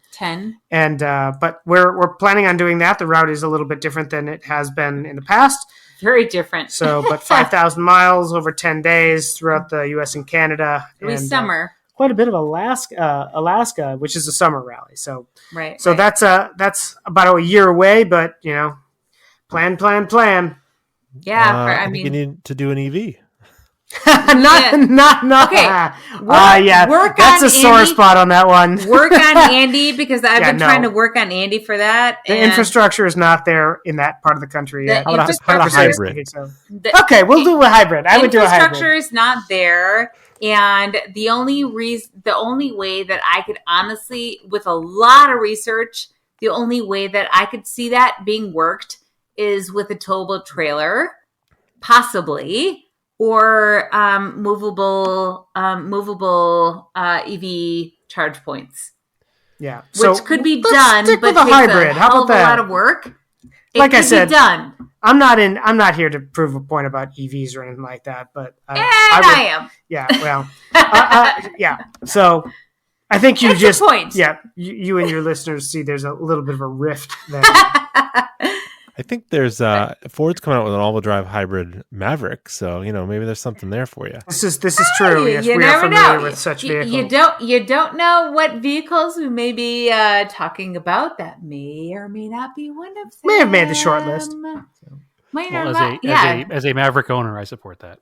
And but we're planning on doing that. The route is a little bit different than it has been in the past. Very different. So, but 5,000 miles over 10 days throughout the U.S. and Canada. Every summer. Quite a bit of Alaska, which is a summer rally. So, right. That's about a year away. But plan. Yeah, I think you need to do an EV. not. Okay. That's a sore spot on that one. Work on Andy, because I've been trying to work on Andy for that. The infrastructure is not there in that part of the country yet. How about a hybrid? Okay, we'll do a hybrid. I would do a hybrid. Infrastructure is not there, and the only way that I could honestly, with a lot of research, the only way that I could see that being worked is with a towable trailer, possibly. Or movable EV charge points. Yeah, which could be done, stick but with a takes hybrid. a How hell about of a that? lot of work. Like I said, be done. I'm not here to prove a point about EVs or anything like that. But I am. Yeah. Well. Yeah. So I think you That's the point. Yeah. You and your listeners see there's a little bit of a rift there. I think there's Ford's coming out with an all-wheel drive hybrid Maverick, so maybe there's something there for you. This is true. Yes, you we are never familiar know. with such vehicles. You don't know what vehicles we may be talking about. That may or may not be one of them. May have made the short list. As a Maverick owner, I support that.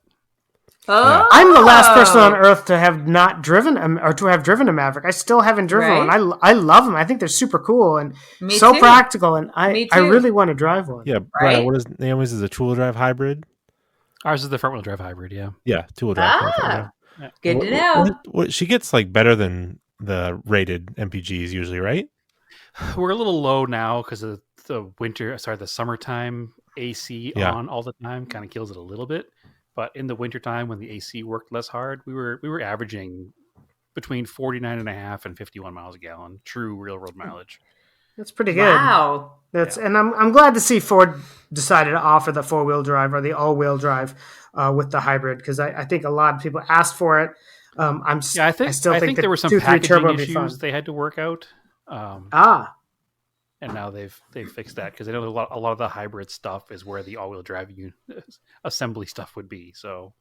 Oh, I'm the last person on earth to have not driven or to have driven a Maverick. I still haven't driven one. I love them. I think they're super cool and so practical, and I really want to drive one. Yeah, Brian, what is Naomi's? Is a two-wheel drive hybrid? Ours is the front-wheel drive hybrid. Yeah, two-wheel drive. Yeah. Good to know. What she gets better than the rated MPGs usually, right? We're a little low now because of the summertime AC on all the time kind of kills it a little bit. But in the wintertime, when the AC worked less hard, we were averaging between 49.5 and 51 miles a gallon, true real road mileage. That's pretty good. Wow. And I'm glad to see Ford decided to offer the 4-wheel drive or the all-wheel drive with the hybrid, because I think a lot of people asked for it. I think there were some packaging issues they had to work out. And now they've fixed that, because I know a lot of the hybrid stuff is where the all-wheel drive assembly stuff would be. So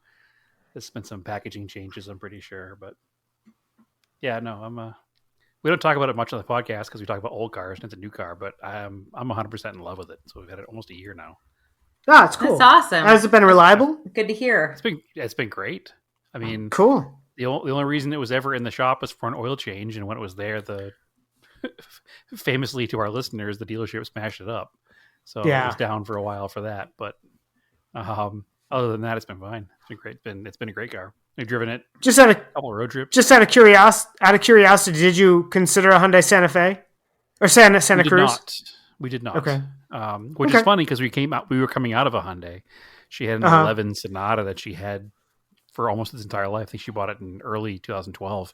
there's been some packaging changes, I'm pretty sure. But yeah, no, we don't talk about it much on the podcast because we talk about old cars and it's a new car. But I'm 100% in love with it. So we've had it almost a year now. Ah, it's cool. That's awesome. Has it been reliable? Good to hear. It's been great. I mean, cool. The only reason it was ever in the shop was for an oil change, and when it was there, the famously to our listeners, the dealership smashed it up. So it Yeah. was down for a while for that. But other than that, it's been fine. It's been great. It's been a great car. We've driven it Just out of a couple of road trips. just out of curiosity, did you consider a Hyundai Santa Fe or Santa We did Cruz? not. We did not. Okay. Which Okay. is funny because we were coming out of a Hyundai. She had an Uh-huh. 11 Sonata that she had for almost its entire life. I think she bought it in early 2012.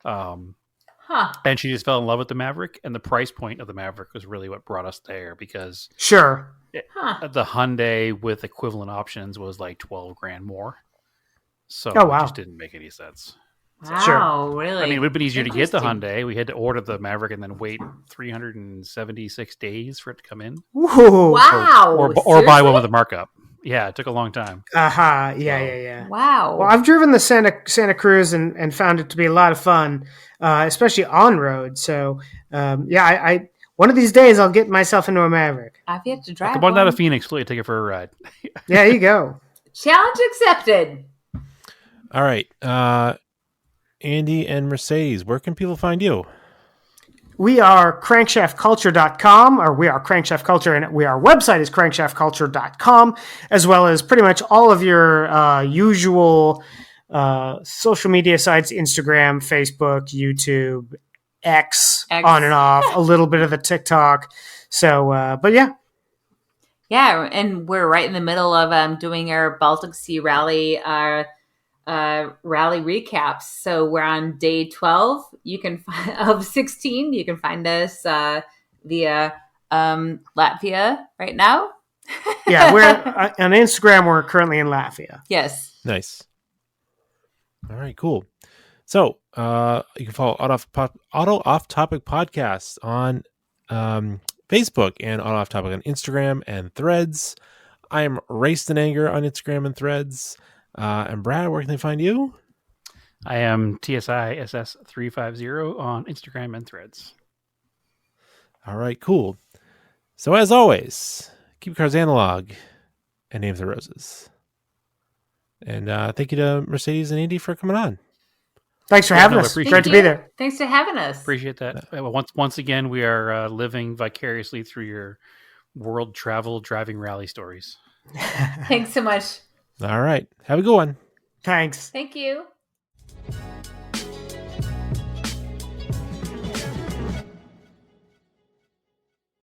And she just fell in love with the Maverick, and the price point of the Maverick was really what brought us there because Sure. the Hyundai with equivalent options was like 12 grand more. So Oh, wow. it just didn't make any sense. Wow, really? I mean, it would have been easier to get the Interesting. Hyundai. We had to order the Maverick and then wait 376 days for it to come in. Ooh. Wow. Or buy Seriously? one with a markup. Yeah, it took a long time. Aha. Yeah. Wow. Well, I've driven the Santa Cruz and found it to be a lot of fun, especially on road. So, I one of these days I'll get myself into a Maverick. I've yet to drive Come on down to one. Phoenix. We'll take it for a ride. Yeah, you go. Challenge accepted. All right. Andy and Mercedes, where can people find you? We are crankshaftculture.com, or we are Crankshaft Culture, and our website is crankshaftculture.com, as well as pretty much all of your usual social media sites, Instagram, Facebook, YouTube, X, on and off, a little bit of the TikTok. So, but yeah. Yeah, and we're right in the middle of doing our Baltic Sea Rally rally recaps. So we're on day 12. You can of 16. You can find us via Latvia right now. Yeah, we're on Instagram. We're currently in Latvia. Yes. Nice. All right, cool. So you can follow Auto Off Topic Podcast on Facebook and Auto Off Topic on Instagram and Threads. I am Raced in Anger on Instagram and Threads. And Brad, where can they find you? I am TSISS350 on Instagram and Threads. All right, cool. So as always, keep your cars analog and name the roses. And thank you to Mercedes and Andy for coming on. Thanks for having us. appreciate Great to be there. Thanks for having us. Appreciate that. Once again, we are living vicariously through your world travel driving rally stories. Thanks so much. All right. Have a good one. Thanks. Thank you.